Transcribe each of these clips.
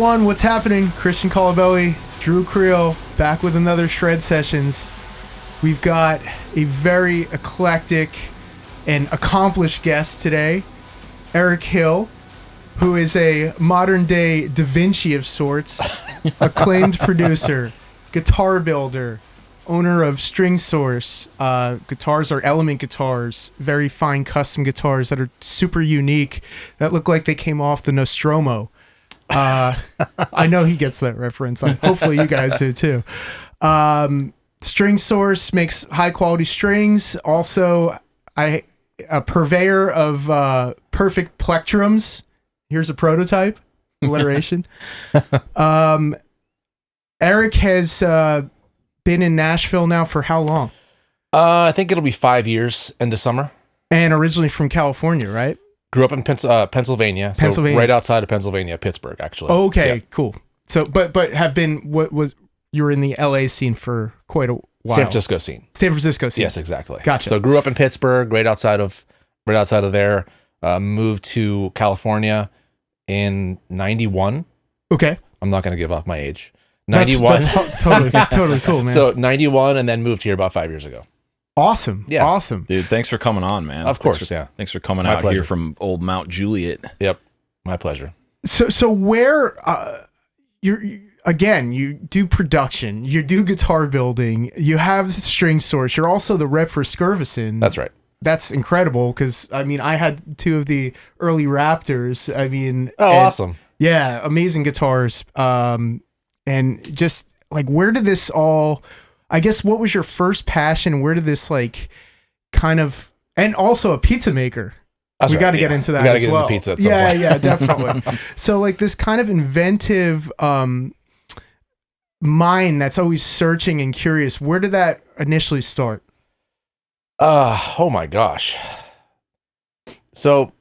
everyone, what's happening? Christian Colabelli, Drew Creel, back with another Shred Sessions. We've got a very eclectic and accomplished guest today, Eric Hill, who is a modern-day Da Vinci of sorts, acclaimed producer, guitar builder, owner of String Source. Guitars are Element guitars, very fine custom guitars that are super unique, that look like they came off the Nostromo. I know he gets that reference. Hopefully you guys do too. String Source makes high quality strings. Also, a purveyor of perfect plectrums. Here's a prototype. Alliteration. Eric has been in Nashville now for how long? I think it'll be 5 years in the summer. And originally from California, right? Grew up in Pennsylvania, so right outside of Pennsylvania, Pittsburgh, actually. Oh, okay, yeah. Cool. So, but have been you were in the LA scene for quite a while. San Francisco scene. Yes, exactly. Gotcha. So grew up in Pittsburgh, right outside of there. Moved to California in 91. Okay. I'm not going to give off my age. 91. That's totally cool, man. So 91, and then moved here about 5 years ago. Awesome. Yeah. Awesome. Dude, thanks for coming on, man. Of course, Thanks for coming My out pleasure. here from old Mount Juliet. Yep. My pleasure. So where you do production, you do guitar building, you have String Source, you're also the rep for Skervesen. That's right. That's incredible because, I had two of the early Raptors. Awesome. Yeah, amazing guitars. And just like, where did this all, I guess, what was your first passion? Where did this and also a pizza maker. That's we got to right, get into that. We got to as get well. into pizza at some point. Yeah, definitely. So like this kind of inventive mind that's always searching and curious. Where did that initially start? Oh my gosh. So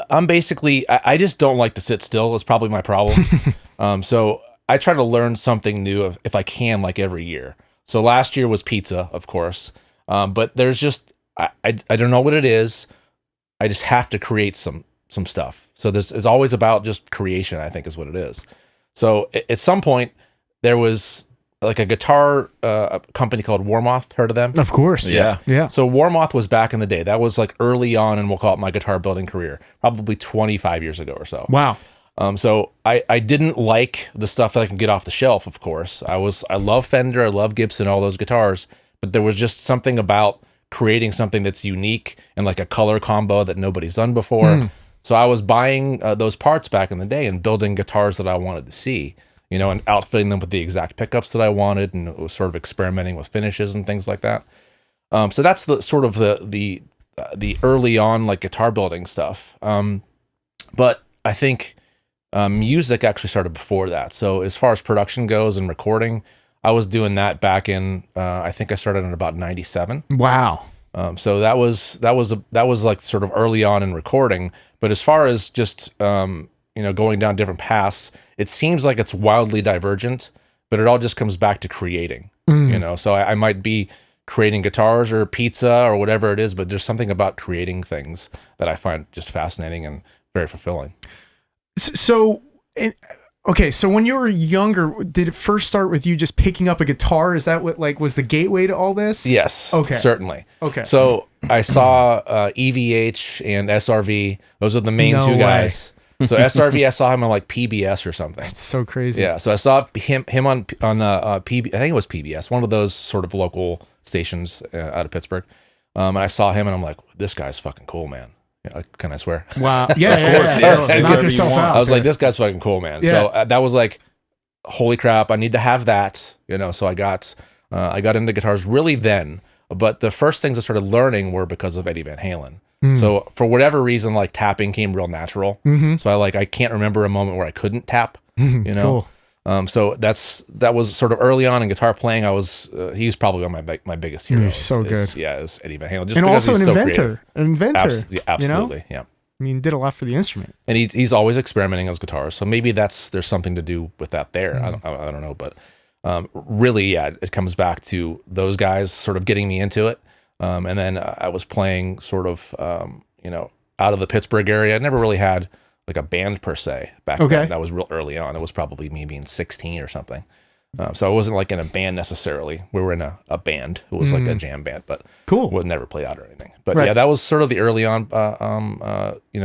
I'm basically, I just don't like to sit still. Is probably my problem. So I try to learn something new if I can, like every year. So last year was pizza, of course. But there's just, I don't know what it is. I just have to create some stuff. So this is always about just creation, I think is what it is. So at some point there was like a guitar company called Warmoth. Heard of them? Of course. Yeah. So Warmoth was back in the day. That was like early on, and we'll call it my guitar building career, probably 25 years ago or so. Wow. So I didn't like the stuff that I can get off the shelf, of course. I love Fender, I love Gibson, all those guitars, but there was just something about creating something that's unique and like a color combo that nobody's done before. So I was buying those parts back in the day and building guitars that I wanted to see, and outfitting them with the exact pickups that I wanted, and it was sort of experimenting with finishes and things like that. So that's the sort of the early on like guitar building stuff. But I think music actually started before that. So as far as production goes and recording, I was doing that back in I think I started in about 97. Wow. So that was like sort of early on in recording. But as far as just going down different paths, it seems like it's wildly divergent, but it all just comes back to creating. So I might be creating guitars or pizza or whatever it is, but there's something about creating things that I find just fascinating and very fulfilling. So when you were younger, did it first start with you just picking up a guitar? Is that what was the gateway to all this? Yes. Okay. Certainly. Okay. So I saw EVH and SRV. Those are the main two guys. So SRV, I saw him on like PBS or something. That's so crazy. Yeah. So I saw him on PB. I think it was PBS, one of those sort of local stations out of Pittsburgh. And I saw him, and I'm like, this guy's fucking cool, man. Can I swear? Wow. Yeah. Of course, yeah. Knock yourself out. I was like, this guy's fucking cool, man. Yeah. So that was like, holy crap, I need to have that. So I got into guitars really then. But the first things I started learning were because of Eddie Van Halen. So for whatever reason, like tapping came real natural. So I can't remember a moment where I couldn't tap. Cool. So that was sort of early on in guitar playing. He's probably one of my biggest heroes. He's so good. Is Eddie Van Halen. Just and because also he's an so inventor. creative. Absolutely. Yeah. Did a lot for the instrument. And he's always experimenting on his guitars. So maybe there's something to do with that there. I don't know, but really, yeah, it comes back to those guys sort of getting me into it. And then I was playing sort of, out of the Pittsburgh area. I never really had a band per se back Okay. then. That was real early on. It was probably me being 16 or something. So I wasn't like in a band necessarily. We were in a band. It was like a jam band, but Cool. would never played out or anything. But Right. yeah, that was sort of the early on,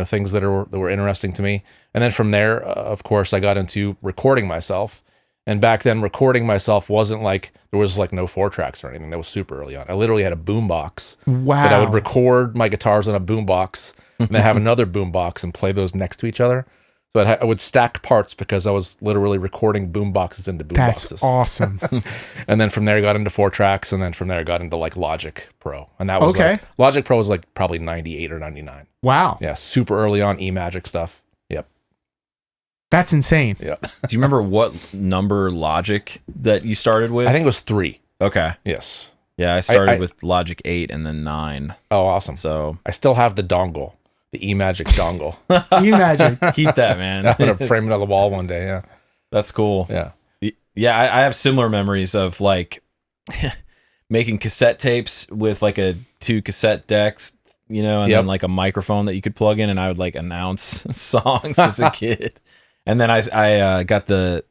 things that were interesting to me. And then from there, of course, I got into recording myself. And back then, recording myself wasn't like there was like no 4-tracks or anything. That was super early on. I literally had a boombox Wow. that I would record my guitars on a boombox, and then have another boombox and play those next to each other. So I would stack parts because I was literally recording boomboxes into boomboxes. That's awesome. And then from there, I got into 4-tracks, and then from there, I got into like Logic Pro, and that was Okay. like, Logic Pro was like probably 98 or 99. Wow. Yeah, super early on eMagic stuff. Yep. That's insane. Yeah. Do you remember what number Logic that you started with? I think it was 3. Okay. Yes. Yeah, I started I- with Logic 8 and then 9. Oh, awesome. So I still have the dongle, the eMagic dongle. Imagine. keep that, man. I'm gonna frame it on the wall one day. Yeah. That's cool. Yeah. Yeah, I have similar memories of like making cassette tapes with like 2 cassette decks, and Yep. then like a microphone that you could plug in, and I would like announce songs as a kid. And then I got the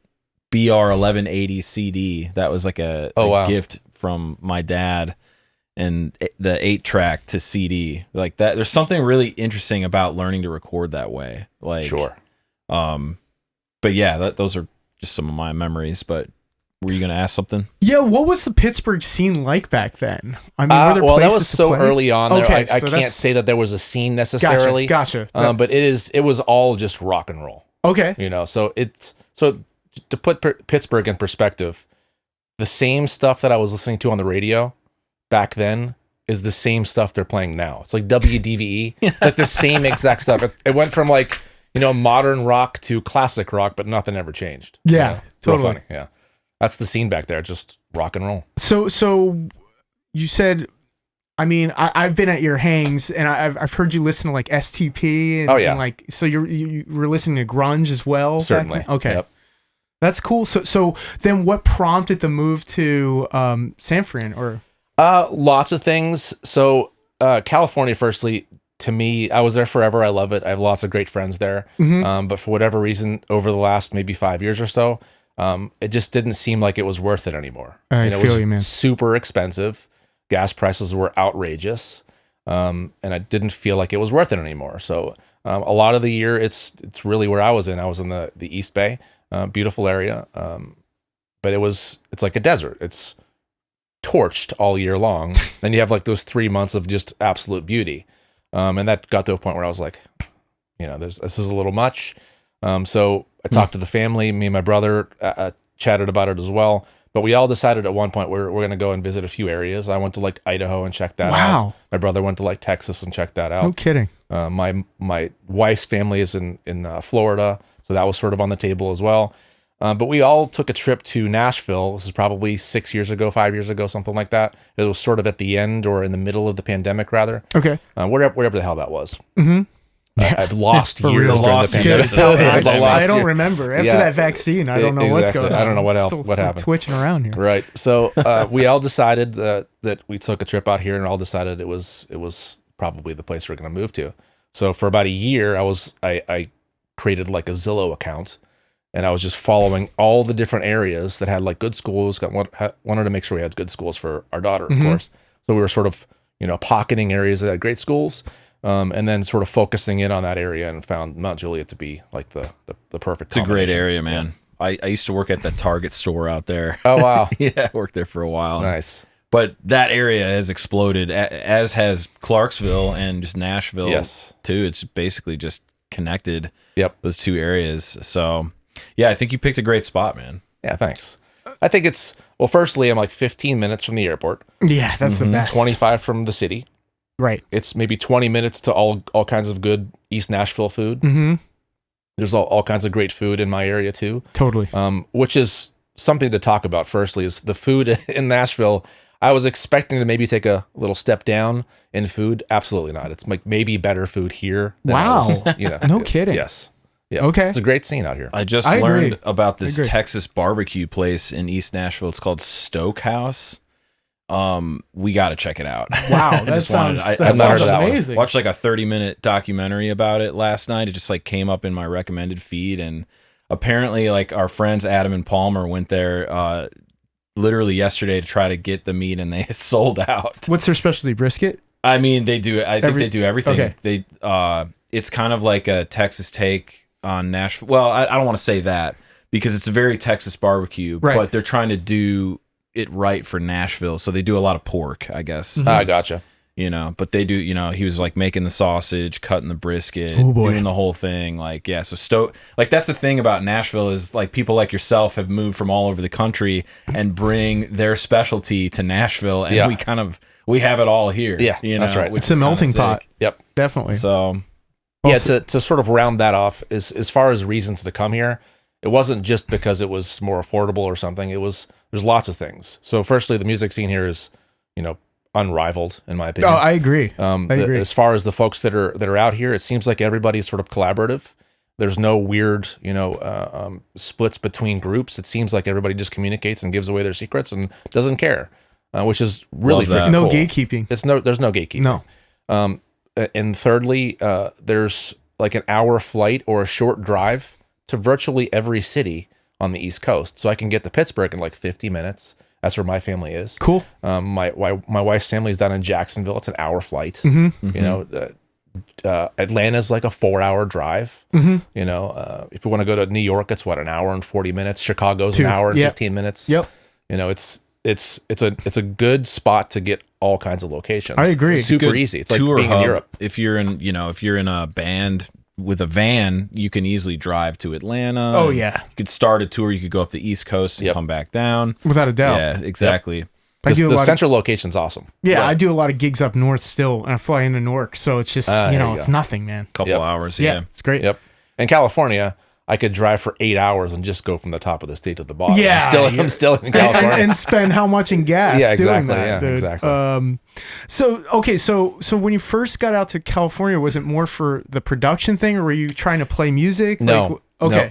BR 1180 CD. That was like a wow. gift from my dad, and the 8-track to CD like that. There's something really interesting about learning to record that way. Like Sure. But yeah, those are just some of my memories. But were you gonna ask something? Yeah, what was the Pittsburgh scene like back then? I mean, were there Well, that places was to so play? early on there. Okay, I so can't that's- say that there was a scene necessarily. Gotcha. But it was all just rock and roll. Okay. So to put Pittsburgh in perspective, the same stuff that I was listening to on the radio back then is the same stuff they're playing now. It's like WDVE. It's like the same exact stuff. It went from like, modern rock to classic rock, but nothing ever changed. Yeah, It's real totally. funny. Yeah. That's the scene back there, just rock and roll. So you said, I mean, I've been at your hangs, and I've heard you listen to like STP. And, Oh, yeah. and like, so you were listening to grunge as well? back Certainly. then? Okay. Yep. That's cool. So then what prompted the move to San Fran or? Lots of things. So California, firstly, to me, I was there forever. I love it. I have lots of great friends there. But for whatever reason, over the last maybe 5 years or so, it just didn't seem like it was worth it anymore. I it feel was you, man. super expensive. Gas prices were outrageous. And I didn't feel like it was worth it anymore. So a lot of the year, it's really where I was in. I was in the East Bay, beautiful area. But it's like a desert. It's torched all year long. Then you have like those 3 months of just absolute beauty. And that got to a point where I was like, this is a little much. So I talked to the family. Me and my brother chatted about it as well. But we all decided at one point we're going to go and visit a few areas. I went to like Idaho and checked that out. Wow. My brother went to like Texas and checked that out. No kidding. My wife's family is in Florida, so that was sort of on the table as well. But we all took a trip to Nashville. This is probably 5 years ago, something like that. It was sort of at the end or in the middle of the pandemic, rather. Okay. Whatever the hell that was. Mm-hmm. I've lost For years real. during Lost the years. pandemic. I don't remember. After Yeah. that vaccine, I don't know what's Exactly. going on. I don't know what else- Still what happened. Twitching around here. Right. So we all decided that we took a trip out here, and all decided it was probably the place we're going to move to. So for about a year, I created like a Zillow account, and I was just following all the different areas that had like good schools. Wanted to make sure we had good schools for our daughter, of course. So we were sort of pocketing areas that had great schools. And then sort of focusing in on that area, and found Mount Juliet to be like the perfect. It's a great combination. area, man. I used to work at the Target store out there. Oh wow, Yeah, I worked there for a while. nice. But that area has exploded, as has Clarksville and just Nashville. Yes. Too. It's basically just connected. Yep. Those two areas. So, yeah, I think you picked a great spot, man. Yeah, thanks. I think firstly, I'm like 15 minutes from the airport, Yeah, that's the best. 25 from the city. Right. It's maybe 20 minutes to all kinds of good East Nashville food. Mm-hmm. There's all kinds of great food in my area too. Totally. Which is something to talk about. Firstly, is the food in Nashville. I was expecting to maybe take a little step down in food. Absolutely not. It's like maybe better food here. Than I Wow. was, No kidding. Yes. Yeah. Okay. It's a great scene out here. I just I learned agree. about this I agree. Texas barbecue place in East Nashville. It's called Stoke House. We got to check it out. Wow, that sounds amazing. Watched like a 30-minute documentary about it last night. It just like came up in my recommended feed, and apparently like our friends Adam and Palmer went there literally yesterday to try to get the meat, and they sold out. What's their specialty? Brisket? I mean, they do. I think they do everything. Okay. They it's kind of like a Texas take on Nashville. Well, I don't want to say that because it's a very Texas barbecue, right. but they're trying to do it right for Nashville, so they do a lot of pork, I guess. I gotcha. You know, but they do. You know, he was like making the sausage, cutting the brisket, doing the whole thing. Like, yeah. So like that's the thing about Nashville is like people like yourself have moved from all over the country and bring their specialty to Nashville, and we have it all here. Yeah, you know, that's right. It's a melting pot. Yep, definitely. So yeah, to sort of round that off, as far as reasons to come here, it wasn't just because it was more affordable or something. There's lots of things. So firstly, the music scene here is, unrivaled in my opinion. Oh, I agree. I agree. As far as the folks that are out here, it seems like everybody's sort of collaborative. There's no weird, splits between groups. It seems like everybody just communicates and gives away their secrets and doesn't care, which is really freaking no cool. gatekeeping. There's no gatekeeping. No. And thirdly, there's like an hour flight or a short drive to virtually every city on the East Coast. So I can get to Pittsburgh in like 50 minutes. That's where my family is. Cool. My wife's family is down in Jacksonville. It's an hour flight. Atlanta's like a 4-hour drive. If we want to go to New York, it's an hour and 40 minutes. Chicago's an hour and 15 minutes. Yep. It's a good spot to get all kinds of locations. I agree. Super easy. It's like being in Europe. If you're in a band with a van, you can easily drive to Atlanta. Oh yeah. You could start a tour. You could go up the East Coast and come back down. Without a doubt. Yeah, exactly. Yep. The central location's awesome. Yeah, right. I do a lot of gigs up north still, and I fly into Newark, so it's just it's nothing, man. Couple hours. Yeah, it's great. Yep. In California, I could drive for 8 hours and just go from the top of the state to the bottom. Yeah, I'm still in California and spend how much in gas? Yeah, exactly. Doing that, yeah, dude. exactly. So when you first got out to California, was it more for the production thing, or were you trying to play music? No.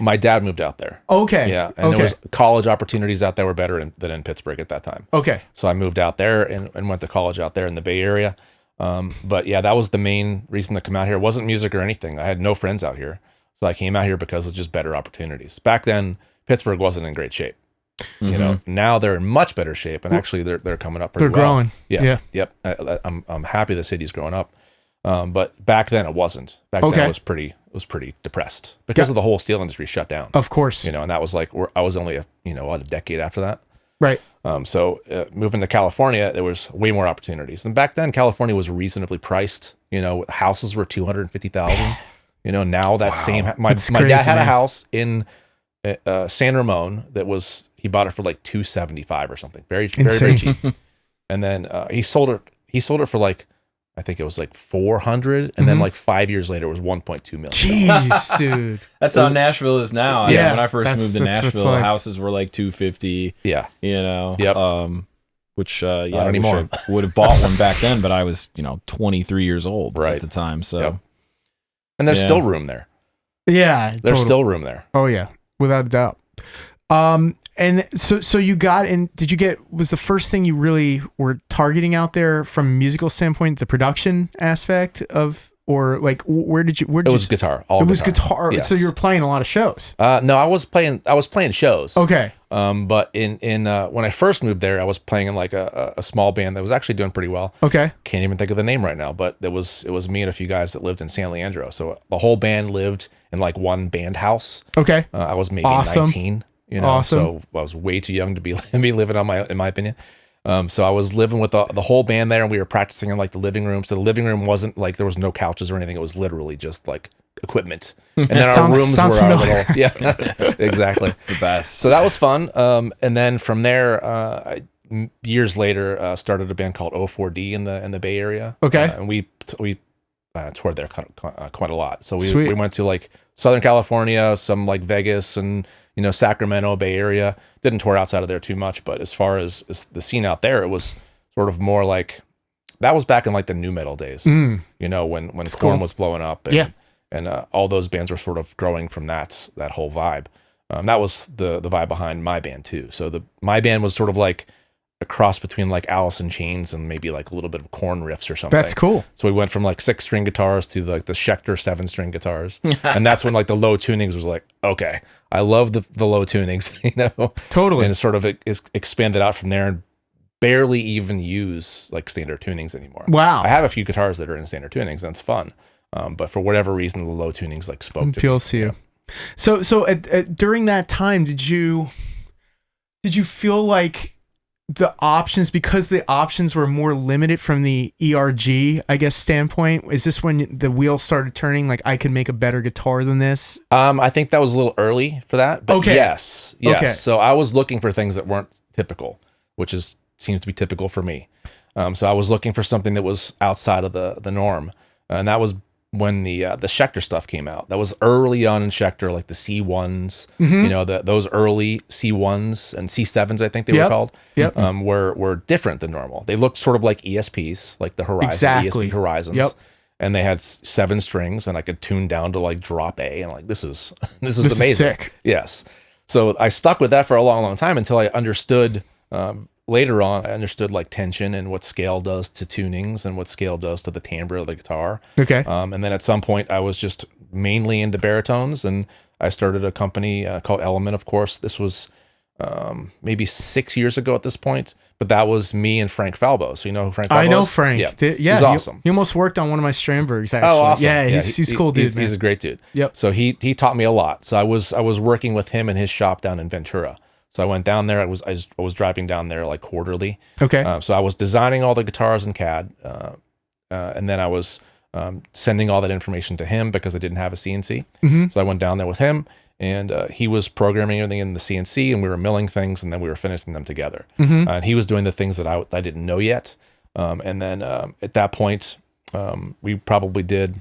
My dad moved out there. Okay. Yeah, and there was college opportunities out there were better than in Pittsburgh at that time. Okay. So I moved out there and went to college out there in the Bay Area. But yeah, that was the main reason to come out here. It wasn't music or anything. I had no friends out here. So I came out here because of just better opportunities. Back then, Pittsburgh wasn't in great shape. Now they're in much better shape, and actually they're coming up pretty well. They're growing. Yeah. Yep. I'm happy the city's growing up. But back then it wasn't. Back then it was pretty depressed because of the whole steel industry shut down. Of course. And that was like I was only a decade after that. Right. So moving to California, there was way more opportunities. And back then California was reasonably priced. Houses were $250,000. Now that my dad had a house in San Ramon that he bought it for like $275 or something. Very cheap. And then he sold it for like, I think it was like $400, and then like 5 years later it was $1.2 million. Jeez, dude. That's how Nashville is now. Yeah, when I first moved to Nashville, houses were like $250. Yeah. Yep. Which not anymore. I would have bought one back then, but I was 23 years old at the time. So. Yep. And there's still room there. Yeah. There's still room there. Oh yeah, without a doubt. And so you got in, was the first thing you really were targeting out there from a musical standpoint, the production aspect of, or like, it was guitar. It was guitar. Yes. So you were playing a lot of shows. No, I was playing shows. Okay. But in when I first moved there, I was playing in like a small band that was actually doing pretty well. Okay. Can't even think of the name right now, but it was me and a few guys that lived in San Leandro. So the whole band lived in like one band house. Okay. I was maybe 19. So I was way too young to be living in my opinion. So I was living with the whole band there, and we were practicing in like the living room. So the living room wasn't like there was no couches or anything. It was literally just like equipment. And then our rooms were our little, exactly. The best. So that was fun. And then from there, years later, started a band called O4D in the Bay Area. Okay. And we toured there quite a lot. So we went to like Southern California, some like Vegas and Sacramento, Bay Area. Didn't tour outside of there too much, but as far as the scene out there, it was sort of more like that was back in like the new metal days. When Korn was blowing up, and all those bands were sort of growing from that whole vibe. That was the vibe behind my band too. So my band was sort of like a cross between like Alice in Chains and maybe like a little bit of corn riffs or something. That's cool. So we went from like 6-string guitars to like the Schecter 7-string guitars. And that's when like the low tunings was like, okay, I love the low tunings, you know? Totally. And it sort of is expanded out from there and barely even use like standard tunings anymore. Wow. I have a few guitars that are in standard tunings and it's fun. But for whatever reason, the low tunings like spoke to appeals to you. So during that time, did you feel like the options, because the options were more limited from the ERG, I guess, standpoint, is this when the wheels started turning, like I could make a better guitar than this? I think that was a little early for that, but okay. yes. Okay. So I was looking for things that weren't typical, which seems to be typical for me. So I was looking for something that was outside of the norm, and that was when the Schecter stuff came out. That was early on in Schecter, like the C1s, you know, those early C1s and C7s, I think they were called, were different than normal. They looked sort of like ESPs, like the Horizon, ESP Horizons. And they had 7 strings, and I could tune down to like drop A, and like this is amazing. Is sick. Yes. So I stuck with that for a long, long time until I understood. Later on, I understood like tension and what scale does to tunings and what scale does to the timbre of the guitar. Okay. And then at some point, I was just mainly into baritones, and I started a company called Element, of course. This was maybe 6 years ago at this point, but that was me and Frank Falbo. So you know who Frank Falbo is? I know Frank. He's awesome. He almost worked on one of my Strandbergs, actually. Oh, awesome. Yeah, he's cool dude, He's a great dude. Yep. So he taught me a lot. So I was working with him in his shop down in Ventura. So I went down there. I was driving down there like quarterly. Okay. So I was designing all the guitars in CAD, and then I was sending all that information to him because I didn't have a CNC. So I went down there with him, and he was programming everything in the CNC, and we were milling things, and then we were finishing them together. And he was doing the things that I didn't know yet. And then at that point, we probably did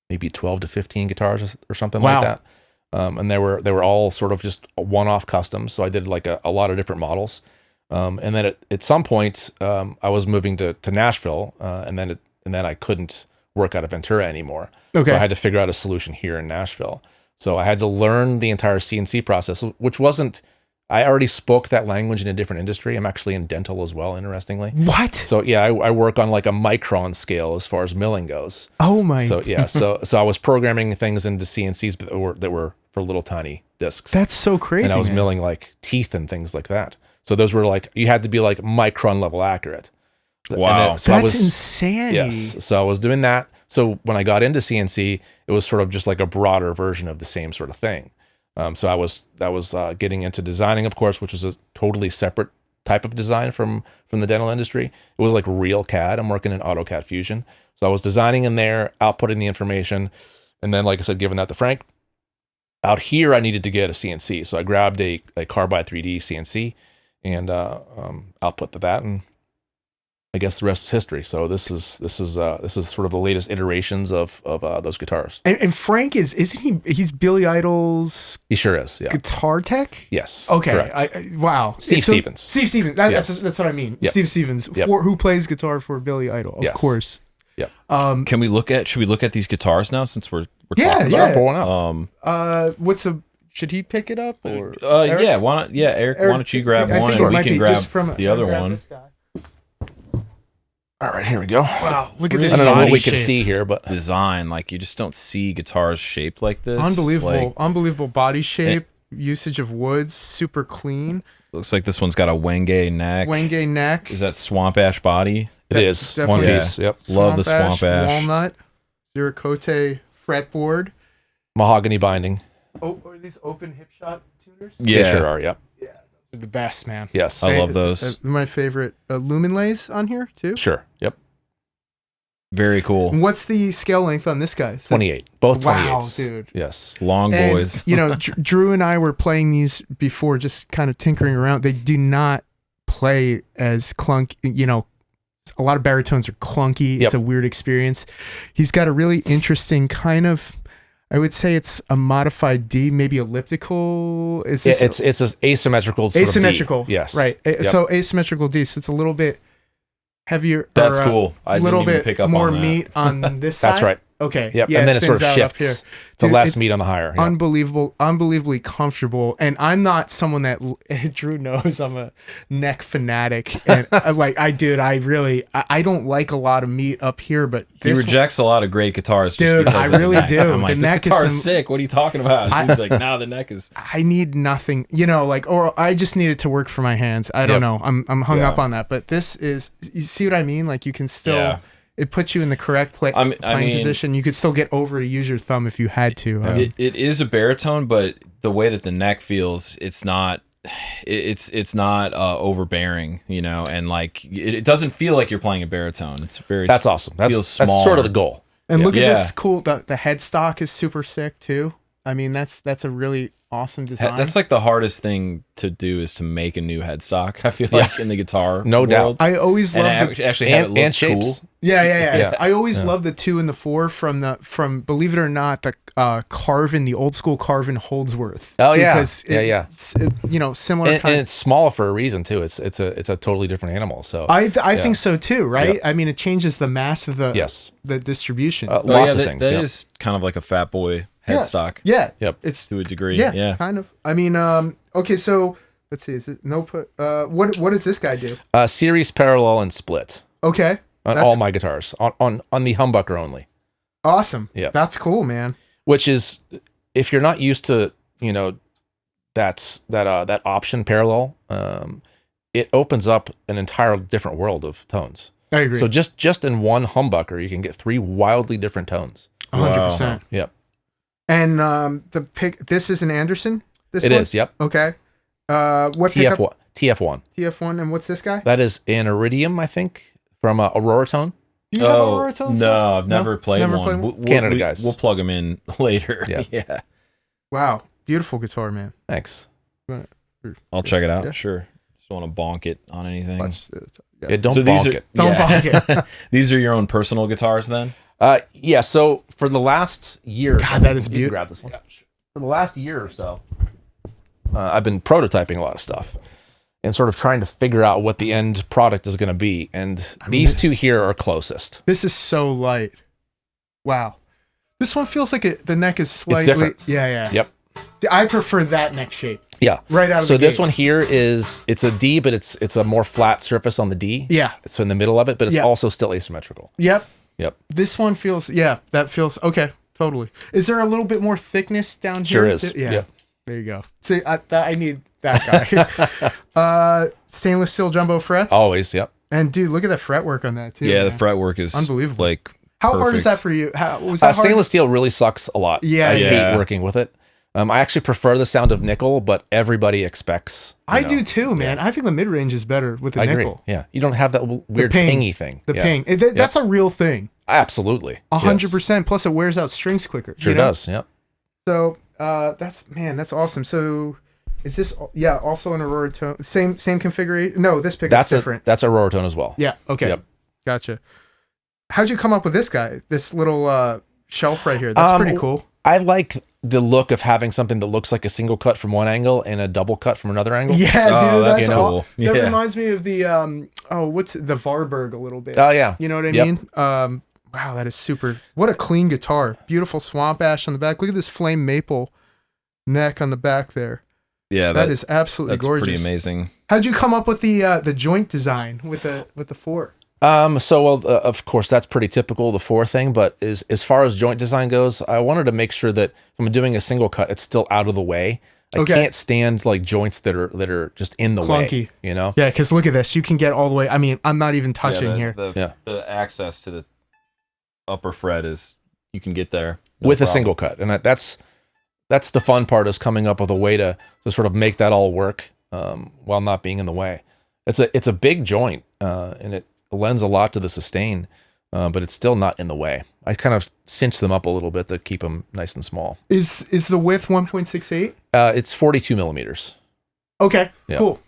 maybe 12 to 15 guitars or something like that. And they were all sort of just one-off customs. So I did like a lot of different models. And then at some point, I was moving to Nashville, and then I couldn't work out of Ventura anymore. Okay. So I had to figure out a solution here in Nashville. So I had to learn the entire CNC process, which wasn't. I already spoke that language in a different industry. I'm actually in dental as well, interestingly. What? So yeah, I work on like a micron scale as far as milling goes. Oh my. So yeah, so I was programming things into CNCs that were for little tiny discs. That's so crazy. And I was man. milling like teeth and things like that. So those were like, you had to be like micron level accurate. Wow. That's insanity. Yes. So I was doing that. So when I got into CNC, it was sort of just like a broader version of the same sort of thing. So I was getting into designing, of course, which was a totally separate type of design from the dental industry. It was like real CAD. I'm working in AutoCAD Fusion. So I was designing in there, outputting the information, and then, like I said, giving that to Frank. Out here, I needed to get a CNC. So I grabbed a Carbide 3D CNC and output to that, and I guess the rest is history. So this is sort of the latest iterations of those guitars. And Frank isn't he? He's Billy Idol's. He sure is. Yeah. Guitar tech. Yes. Okay. Wow. Steve Stevens. Steve Stevens. That's what I mean. Yep. Steve Stevens, Yep. who plays guitar for Billy Idol, of course. Yep. Should we look at these guitars now since we're Yeah, talking yeah. about them? Should he pick it up or? Eric? Eric, why don't you grab one and we can grab the other one. All right, here we go. Wow, look at this. I don't know what body we can shape. see here, but Design, like you just don't see guitars shaped like this. Unbelievable body shape, usage of woods, super clean. Looks like this one's got a Wenge neck. Is that swamp ash body? it is one definitely piece. Yep. Love the swamp ash. Walnut, Zerakote fretboard. Mahogany binding. Oh, are these open hip shot tuners? They sure are. Yep. They're the best, man. Yes. I love those. My favorite. Luminlays on here too. Sure. Yep. Very cool. What's the scale length on this guy? 28. Both 28s. Wow, dude. Yes. Long And, boys. Drew and I were playing these before, just kind of tinkering around. They do not play as a lot of baritones are clunky. Yep. It's a weird experience. He's got a really interesting kind of, I would say it's a modified D, maybe elliptical. Is this It's an asymmetrical sort asymmetrical? of D. Yes. Right. Yep. So asymmetrical D. So it's a little bit heavier. That's cool. I A little didn't even bit pick up more on that. meat on this side. That's right. Okay. Yep. Yeah, And then it sort thins of out up here. shifts to Dude, less it's meat on the higher. Yeah. unbelievably comfortable. And I'm not someone that Drew knows I'm a neck fanatic. And I don't like a lot of meat up here, but He rejects a lot of great guitars. Just Dude, because I of the really neck. do. I'm like, The this neck guitar is is sick. What are you talking about? He's like, no, the neck is. I need nothing, or I just need it to work for my hands. I don't know. I'm hung up on that, but this is, you see what I mean? Like you can still, it puts you in the correct playing position. You could still get over to use your thumb if you had to. It is a baritone, but the way that the neck feels, it's not overbearing, and like it doesn't feel like you're playing a baritone. It's that's awesome. That's smaller. sort of the goal. And look at this cool. The headstock is super sick too. I mean, that's a really awesome design. That's like the hardest thing to do is to make a new headstock. I feel like in the guitar, no doubt. I always love actually have it look shapes. Cool. Yeah. I always love the 2 and the 4 from believe it or not, the Carvin, the old school Carvin Holdsworth. Oh yeah, because similar. And it's small for a reason too. It's a totally different animal. So I think so too, right? Yeah. I mean, it changes the mass of the the distribution. Lots of things. That is kind of like a Fat Boy headstock. Yeah. Yep. It's to a degree. Yeah. Kind of. I mean, okay, so let's see. Is it what does this guy do? Series, parallel, and split. Okay. On all my guitars. On the humbucker only. Awesome. Yeah. That's cool, man. Which is, if you're not used to, that option parallel, it opens up an entire different world of tones. I agree. So just in one humbucker, you can get 3 wildly different tones. 100%. Wow. Yep. And this is an Anderson? It is, yep. Okay. What pickup? TF1. TF1, and what's this guy? That is an Iridium, I think, from Aurora Tone. Do you have Aurora Tone? No, I've never played one. Canada guys. We'll plug them in later. Yeah. Wow. Beautiful guitar, man. Thanks. I'll check it out. Yeah. Sure. Just don't want to bonk it on anything. Don't bonk it. Don't bonk it. These are your own personal guitars then? Yeah, so for the last year... God, that is beautiful. Grab this one. For the last year or so, I've been prototyping a lot of stuff and sort of trying to figure out what the end product is going to be. And these 2 here are closest. This is so light. Wow. This one feels like the neck is slightly... It's different. Yeah. Yep. I prefer that neck shape. Yeah. Right out of the So this gate. one here it's a D, but it's a more flat surface on the D. Yeah. It's in the middle of it, but it's also still asymmetrical. Yep. Yep. This one feels... Yeah, that feels... Okay, totally. Is there a little bit more thickness down here? Sure is. Yeah. Yep. There you go. See, I need that guy. Stainless steel jumbo frets. Always, yep. And dude, look at the fretwork on that too. Yeah, man. the fretwork is unbelievable. Like, how perfect. hard is that for you? Was that hard? Stainless steel really sucks a lot. Yeah, I hate working with it. I actually prefer the sound of nickel, but everybody expects. I do too, man. Yeah. I think the mid range is better with the nickel. Agree. Yeah, you don't have that weird pingy thing. The ping. That's a real thing. Absolutely. 100%. Plus, it wears out strings quicker. Sure does. Yep. So that's awesome. So. Is this also an Aurora Tone? Same configuration? No, this pickup's different. That's Aurora Tone as well. Yeah. Okay. Yep. Gotcha. How'd you come up with this guy? This little shelf right here. That's pretty cool. I like the look of having something that looks like a single cut from one angle and a double cut from another angle. Yeah, dude, that's cool. That reminds me of the what's the Varberg a little bit. Oh yeah. You know what I mean? Wow, that is super. What a clean guitar. Beautiful swamp ash on the back. Look at this flame maple neck on the back there. Yeah, that is absolutely gorgeous. Pretty amazing. How'd you come up with the joint design with the 4? Of course, that's pretty typical, the 4 thing. But as far as joint design goes, I wanted to make sure that if I'm doing a single cut, it's still out of the way. I can't stand like joints that are just in the clunky. Way. Yeah, because look at this. You can get all the way. I mean, I'm not even touching here. The access to the upper fret is you can get there with a single cut, and that's the fun part, is coming up with a way to sort of make that all work while not being in the way. It's a big joint, and it lends a lot to the sustain, but it's still not in the way. I kind of cinch them up a little bit to keep them nice and small. Is the width 1.68? It's 42 millimeters. Okay, cool.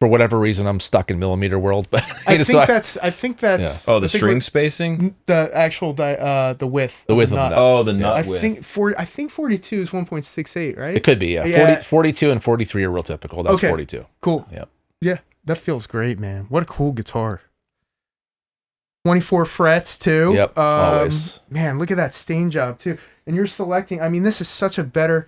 For whatever reason, I'm stuck in millimeter world, but I think that's. Oh, the string spacing. The actual the width. The width of the nut. Oh, the nut width. I think 42 is 1.68, right? It could be. Yeah. 42 and 43 are real typical. That's 42. Cool. Yeah. Yeah, that feels great, man. What a cool guitar. 24 frets too. Yep, always. Man, look at that stain job too. And you're selecting, I mean, this is such a better,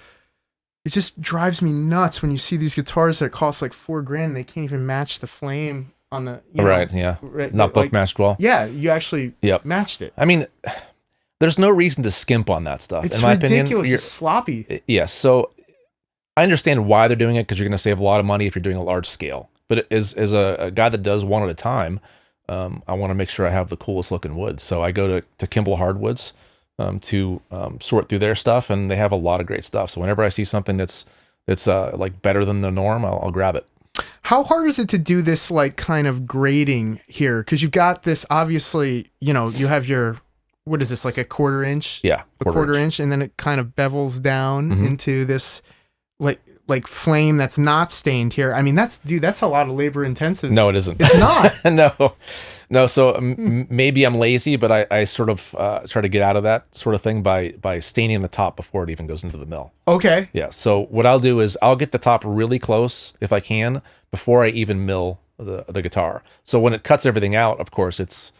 it just drives me nuts when you see these guitars that cost like $4,000 and they can't even match the flame on the, right, yeah. Not book matched well. Yeah, you actually matched it. I mean, there's no reason to skimp on that stuff. It's in my ridiculous. opinion, It's sloppy. Yes, so I understand why they're doing it because you're going to save a lot of money if you're doing a large scale. But as a guy that does one at a time, I want to make sure I have the coolest looking wood. So I go to Kimball Hardwoods to sort through their stuff, and they have a lot of great stuff. So whenever I see something that's like better than the norm, I'll grab it. How hard is it to do this like kind of grading here? Because you've got this, obviously, you have your, what is this, like a quarter inch? Yeah, a quarter inch, and then it kind of bevels down into this like flame that's not stained here. I mean, that's a lot of labor intensive. No, it isn't. It's not. No. So maybe I'm lazy, but I sort of try to get out of that sort of thing by staining the top before it even goes into the mill. Okay. Yeah. So what I'll do is I'll get the top really close if I can before I even mill the guitar. So when it cuts everything out, of course, it's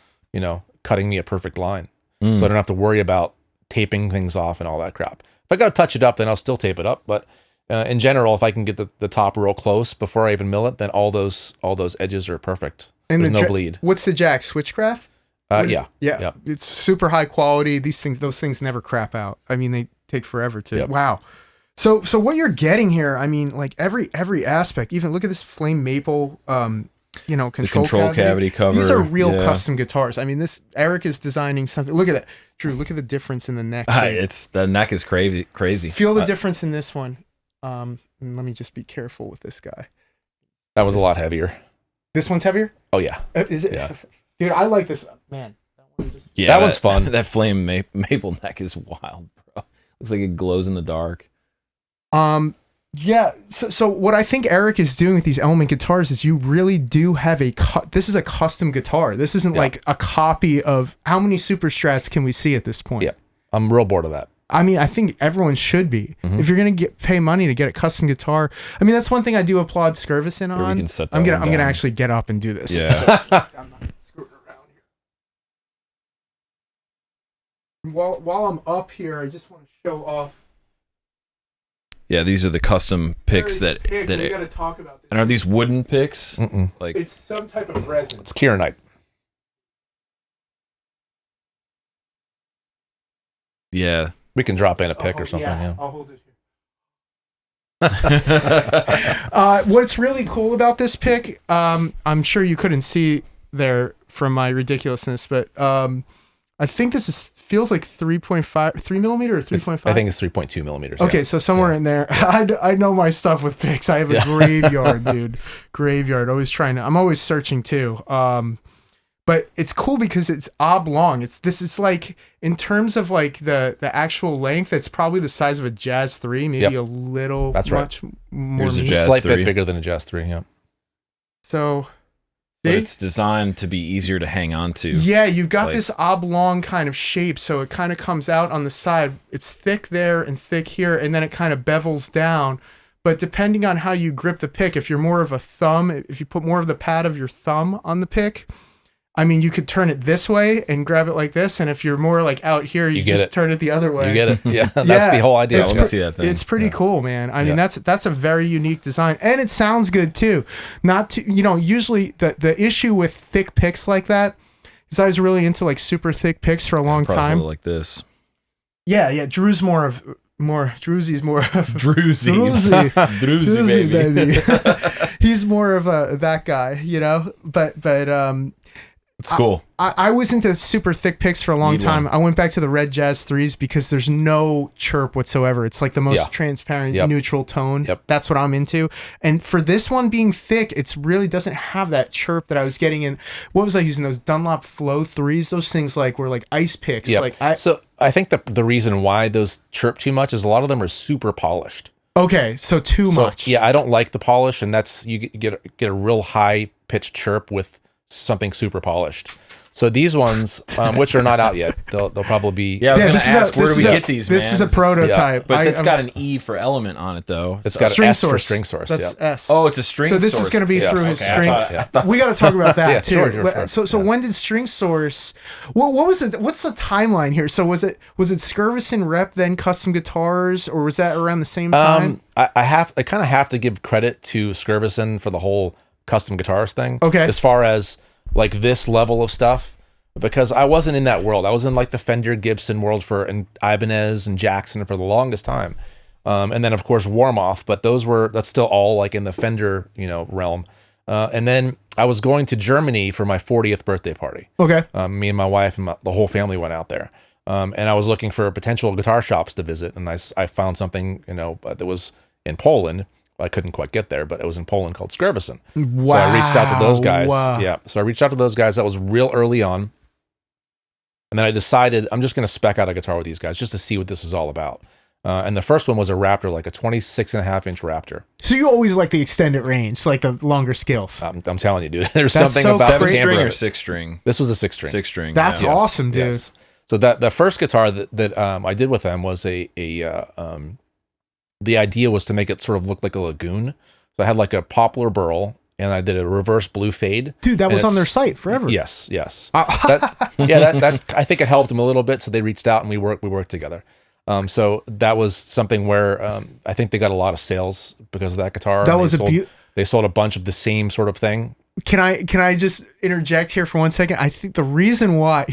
cutting me a perfect line. So I don't have to worry about taping things off and all that crap. If I got to touch it up, then I'll still tape it up. But in general, if I can get the top real close before I even mill it, then all those edges are perfect. And there's no bleed. What's the jack? Switchcraft? Yeah. It's super high quality. Those things never crap out. I mean, they take forever to. Yep. Wow. So what you're getting here, I mean, like every aspect. Even look at this flame maple. Control cavity cover. These are real custom guitars. I mean, Eric is designing something. Look at that, Drew. Look at the difference in the neck. The neck is crazy. Feel the difference in this one. And let me just be careful with this guy. That was a lot heavier. This one's heavier? Oh yeah. Is it? Yeah. Dude, I like this. Man, that one's fun. That flame maple neck is wild, bro. Looks like it glows in the dark. Yeah. So what I think Eric is doing with these Element guitars is you really do have this is a custom guitar. This isn't like a copy of, how many Super Strats can we see at this point? Yeah. I'm real bored of that. I mean, I think everyone should be. If you're gonna pay money to get a custom guitar, I mean, that's one thing I do applaud Skervesen on. I'm gonna actually get up and do this. Yeah. I'm not screwing around here. While I'm up here, I just want to show off. Yeah, these are the custom picks that we gotta talk about this. And are these wooden picks? Like it's some type of resin. It's kieranite. Yeah. We can drop in a pick or something. Yeah. I'll hold it here. What's really cool about this pick, I'm sure you couldn't see there from my ridiculousness, but I think this feels like 3 millimeter or 3.5. I think it's 3.2 millimeters. Okay, so somewhere in there. I know my stuff with picks. I have a graveyard, dude. Graveyard. I'm always searching too. But it's cool because it's oblong. This is like, in terms of like the actual length, it's probably the size of a Jazz 3, maybe a little more. Here's a Jazz slight 3. Bit bigger than a Jazz 3, yeah. So, but it's designed to be easier to hang on to. Yeah, you've got this oblong kind of shape, so it kind of comes out on the side. It's thick there and thick here, and then it kind of bevels down. But depending on how you grip the pick, if you're more of a thumb, if you put more of the pad of your thumb on the pick, I mean, you could turn it this way and grab it like this, and if you're more like out here, you just turn it the other way. You get it. Yeah, that's the whole idea. Let me see that thing. It's pretty cool, man. I mean, that's a very unique design, and it sounds good too. Not to, usually the issue with thick picks like that is I was really into like super thick picks for a long time. Like this. Yeah. Drewsy's more of Druzy, baby. He's more of that guy, but it's cool. I was into super thick picks for a long time. I went back to the red Jazz 3s because there's no chirp whatsoever. It's like the most transparent, neutral tone. That's what I'm into. And for this one being thick, it really doesn't have that chirp that I was getting in. What was I using? Those Dunlop Flow 3s? Those things were like ice picks. So I think the reason why those chirp too much is a lot of them are super polished. Okay, so too much. Yeah, I don't like the polish, and that's, you get a real high pitched chirp with something super polished. So these ones, which are not out yet, they'll probably be. Yeah, I was going to ask, where do we get these, man? This is a prototype. But it's got an E for element on it, though. It's got an S for string source. That's S. Oh, it's a string source. So this is going to be through his string. We got to talk about that too. So when did string source? What was it? What's the timeline here? So was it Skervesen rep then custom guitars, or was that around the same time? I kind of have to give credit to Skervesen for the whole custom guitars thing. Okay. As far as like this level of stuff, because I wasn't in that world. I was in like the Fender Gibson world and Ibanez and Jackson for the longest time. And then of course Warmoth, but that's still all like in the Fender, realm. And then I was going to Germany for my 40th birthday party. Okay. Me and my wife and the whole family went out there. And I was looking for potential guitar shops to visit. And I found something, that was in Poland. I couldn't quite get there, but it was in Poland called Skervesen. Wow. So I reached out to those guys. Wow. Yeah. So I reached out to those guys. That was real early on. And then I decided I'm just going to spec out a guitar with these guys just to see what this is all about. And the first one was a Raptor, like a 26.5-inch Raptor. So you always like the extended range, like the longer scales. I'm telling you, dude. There's something about the 7-string or 6-string. This was a 6-string. 6-string. That's awesome, dude. Yes. So the first guitar that I did with them was the idea was to make it sort of look like a lagoon. So I had like a poplar burl, and I did a reverse blue fade. Dude, that was on their site forever. Yes. That I think it helped them a little bit. So they reached out and we worked together. So that was something where I think they got a lot of sales because of that guitar. They sold a bunch of the same sort of thing. Can I just interject here for 1 second? I think the reason why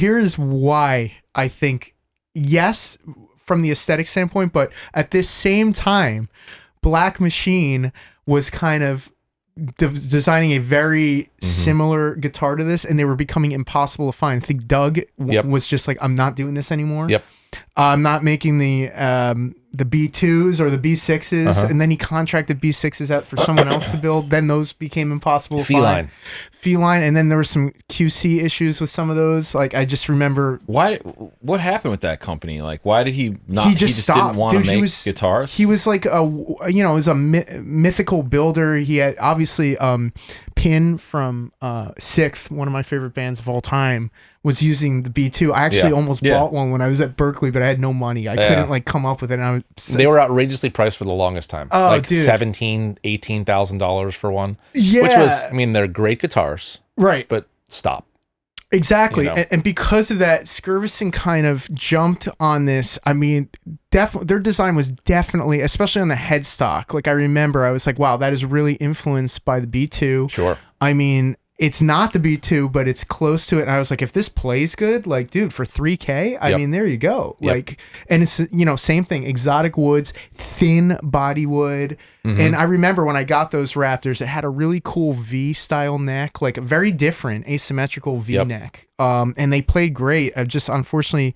I think yes, from the aesthetic standpoint, but at this same time, Black Machine was kind of designing a very similar guitar to this, and they were becoming impossible to find. I think Doug was just like, I'm not doing this anymore. Yep. I'm not making the B2s or the B6s, and then he contracted B6s out for someone else to build. Then those became impossible to find. Feline, and then there were some QC issues with some of those. Like I just remember what happened with that company? Like why did he not? He just didn't want to make guitars. He was like it was a mythical builder. He had obviously Pin from Sixth, one of my favorite bands of all time, was using the B2. I actually almost bought one when I was at Berkeley, but I had no money. I couldn't like come up with it. And they were outrageously priced for the longest time. Oh, like dude. $17,000-$18,000 for one. Yeah. Which was, I mean, they're great guitars. Right. But stop. Exactly. And because of that, Skervesen kind of jumped on this. I mean, their design was definitely, especially on the headstock. Like I remember I was like, wow, that is really influenced by the B2. Sure. I mean, it's not the B2, but it's close to it. And I was like, if this plays good, like, dude, for $3K, I mean, there you go. Like, and it's, same thing, exotic woods, thin body wood. And I remember when I got those Raptors, it had a really cool V style neck, like a very different asymmetrical V neck. And they played great. Unfortunately,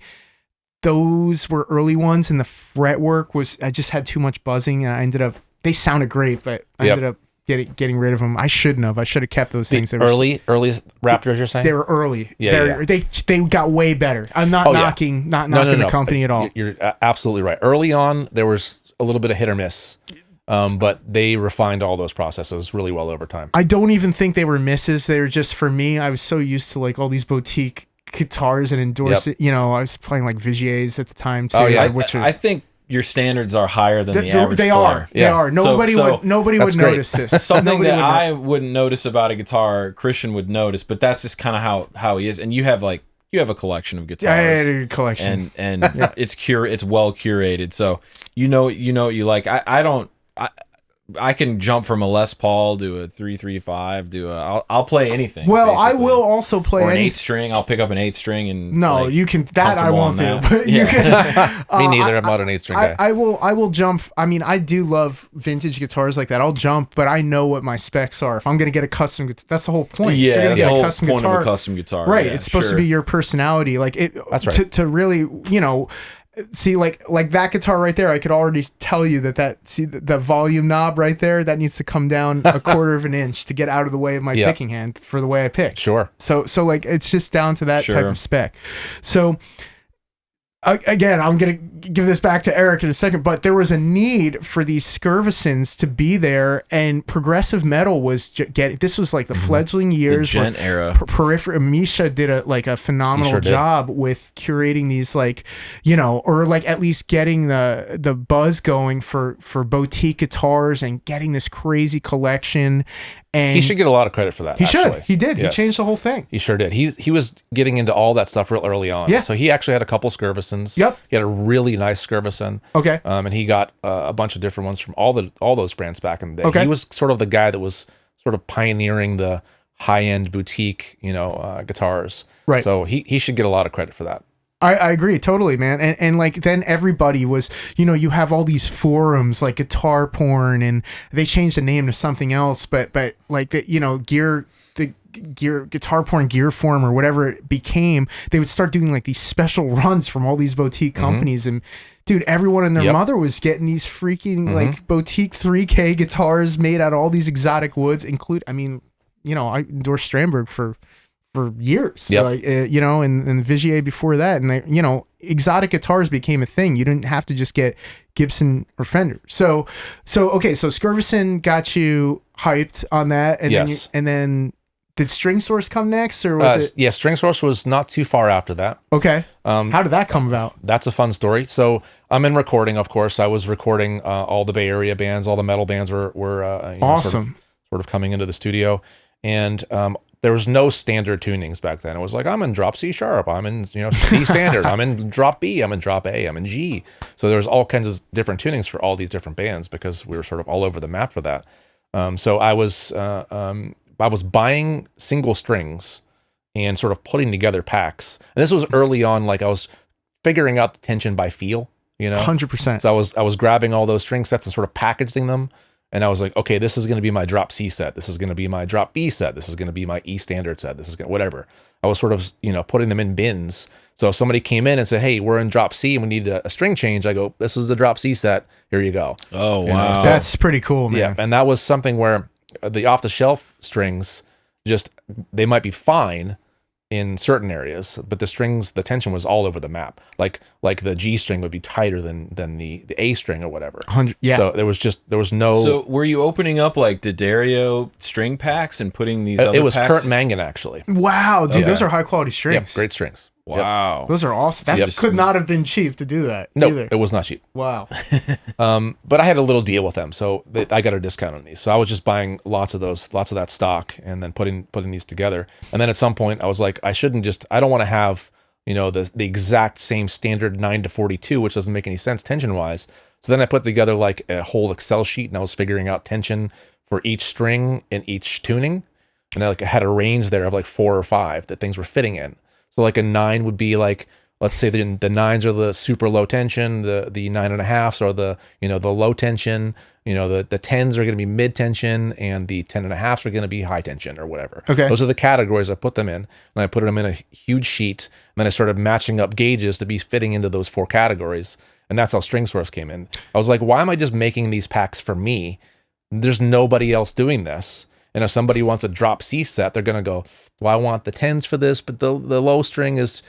those were early ones, and the fretwork I just had too much buzzing, and they sounded great, but I ended up getting rid of them. I shouldn't have. I should have kept those things. Early Raptors, you're saying? They were early. They got way better. I'm not knocking the company at all. You're absolutely right. Early on, there was a little bit of hit or miss, but they refined all those processes really well over time. I don't even think they were misses. They were just, for me, I was so used to like all these boutique guitars and endorse it. I was playing like Vigiers at the time too. Oh yeah, I think your standards are higher than the average player. They are. Nobody would notice this. Something that I wouldn't notice about a guitar, Christian would notice, but that's just kind of how he is. And you have a collection of guitars. Yeah, I had a collection. And it's well curated. So you know what you like. I can jump from a Les Paul to a 335 I'll play anything. Well, basically. I will also play an 8-string. I'll pick up an 8-string and you can that I won't do. But you can, me neither. I'm not an 8-string guy. I will jump. I mean, I do love vintage guitars like that. I'll jump, but I know what my specs are. If I'm going to get a custom guitar, that's the whole point. Yeah, that's the whole point of a custom guitar. Right. It's supposed to be your personality. Like it. That's right. To really, see, like that guitar right there, I could already tell you the volume knob right there, that needs to come down a quarter of an inch to get out of the way of my picking hand for the way I pick. Sure. So like it's just down to that type of spec. So again, I'm going to give this back to Eric in a second, but there was a need for these Skervesens to be there, and progressive metal was this was like the fledgling years. The gent era. Misha did a phenomenal job with curating these, like, you know, or like at least getting the buzz going for boutique guitars and getting this crazy collection. And he should get a lot of credit for that. He should. He did. Yes. He changed the whole thing. He sure did. He was getting into all that stuff real early on. Yeah. So he actually had a couple Skervesens. Yep. He had a really nice Skervesen. Okay. And he got a bunch of different ones from all those brands back in the day. Okay. He was sort of the guy that was sort of pioneering the high-end boutique, you know, guitars. Right. So he should get a lot of credit for that. I agree totally, man. And like then everybody was, you know, you have all these forums like Guitar Porn, and they changed the name to something else, but like the, you know, Guitar Porn Gear Forum or whatever it became, they would start doing like these special runs from all these boutique companies, and dude, everyone and their mother was getting these freaking like boutique 3K guitars made out of all these exotic woods, I mean, you know, I endorsed Strandberg for years, you know, and Vigier before that, and they, you know, exotic guitars became a thing. You didn't have to just get Gibson or Fender. So okay, so Skervesen got you hyped on that, and then did String Source come next, or was it? Yeah, String Source was not too far after that. Okay. How did that come about? That's a fun story. So I'm in recording, of course. I was recording all the Bay Area bands, all the metal bands were you know, awesome, sort of coming into the studio, and there was no standard tunings back then. It was like, I'm in drop C sharp, I'm in, you know, C standard, I'm in drop B, I'm in drop A, I'm in G. So there was all kinds of different tunings for all these different bands because we were sort of all over the map for that. So I was buying single strings and sort of putting together packs. And this was early on, like I was figuring out the tension by feel, you know, 100%. So I was grabbing all those string sets and sort of packaging them. And I was like, okay, this is going to be my drop C set. This is going to be my drop B set. This is going to be my E standard set. This is going to, whatever. I was sort of, you know, putting them in bins. So if somebody came in and said, hey, we're in drop C and we need a string change, I go, this is the drop C set. Here you go. Oh, wow. You know, so, that's pretty cool, man. Yeah. And that was something where the off the shelf strings, just, they might be fine in certain areas, but the strings, the tension was all over the map. Like the G string would be tighter than the A string or whatever. 100, yeah. So there was no. So were you opening up like D'Addario string packs and putting these other it was packs? Kurt Mangan, actually. Wow, dude, those are high quality strings. Yep, great strings. Wow. Those are awesome. That could not have been cheap to do that. No, either. it was not cheap. Wow. But I had a little deal with them, so I got a discount on these. So I was just buying lots of that stock, and then putting these together. And then at some point, I was like, I don't want to have, you know, the exact same standard 9-42, which doesn't make any sense tension wise. So then I put together like a whole Excel sheet, and I was figuring out tension for each string and each tuning, and I had a range there of like 4 or 5 that things were fitting in. So like a 9 would be like, let's say the 9s are the super low tension, the 9.5s are the, you know, the low tension, you know, the 10s are going to be mid tension, and the 10.5s are going to be high tension or whatever. Okay. Those are the categories I put them in, and I put them in a huge sheet, and then I started matching up gauges to be fitting into those 4 categories. And that's how String Source came in. I was like, why am I just making these packs for me? There's nobody else doing this. And if somebody wants a drop C set, they're going to go, well, I want the 10s for this, but the low string is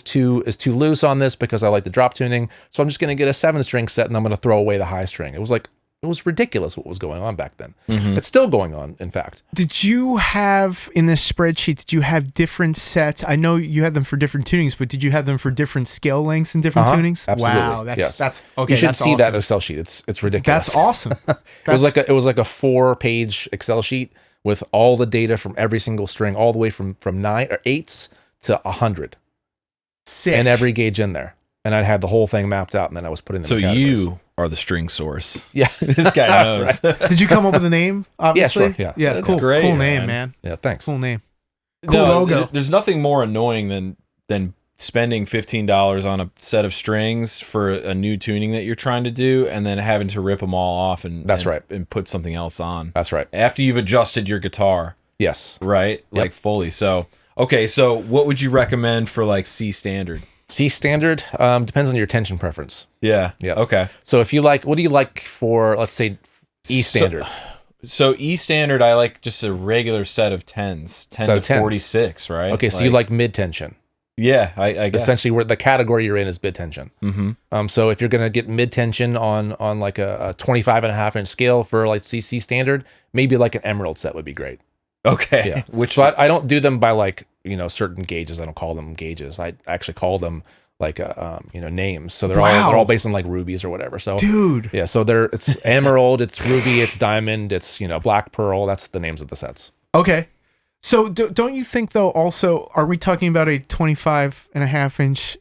too loose on this because I like the drop tuning. So I'm just going to get a 7-string set, and I'm going to throw away the high string. It was ridiculous what was going on back then. Mm-hmm. It's still going on, in fact. Did you have, in this spreadsheet, did you have different sets? I know you had them for different tunings, but did you have them for different scale lengths and different tunings? Absolutely. Wow, that's okay. You should that's see awesome. that Excel sheet. It's ridiculous. That's awesome. It was like a 4-page Excel sheet with all the data from every single string, all the way from 9 or 8s to 100. Sick. And every gauge in there. And I had the whole thing mapped out, and then I was putting them in So categories. you are the String Source. Yeah. This guy knows. Did you come up with a name? Obviously? Yeah, sure. Yeah, That's cool. great, Cool man. name, man. Yeah, thanks. Cool name. Cool No, logo. there's nothing more annoying than spending $15 on a set of strings for a new tuning that you're trying to do, and then having to rip them all off and put something else on. That's right. After you've adjusted your guitar. Yes. Right? Like fully. So, okay, so what would you recommend for like C standard? C standard depends on your tension preference. Yeah. Yeah. Okay. So if you like, what do you like for, let's say, E standard? So E standard, I like just a regular set of 10s, 10 to 46, right? Okay, so you like mid tension. Yeah, I guess. Essentially, where the category you're in is mid tension. Mm-hmm. So if you're going to get mid tension on like a 25.5 inch scale for like CC standard, maybe like an emerald set would be great. Okay. Yeah. Which I don't do them by like, certain gauges. I don't call them gauges. I actually call them like names. So they're all based on like rubies or whatever. So dude. Yeah. So it's emerald, it's ruby, it's diamond, it's black pearl. That's the names of the sets. Okay. So don't you think though? Also, are we talking about a 25.5 inch?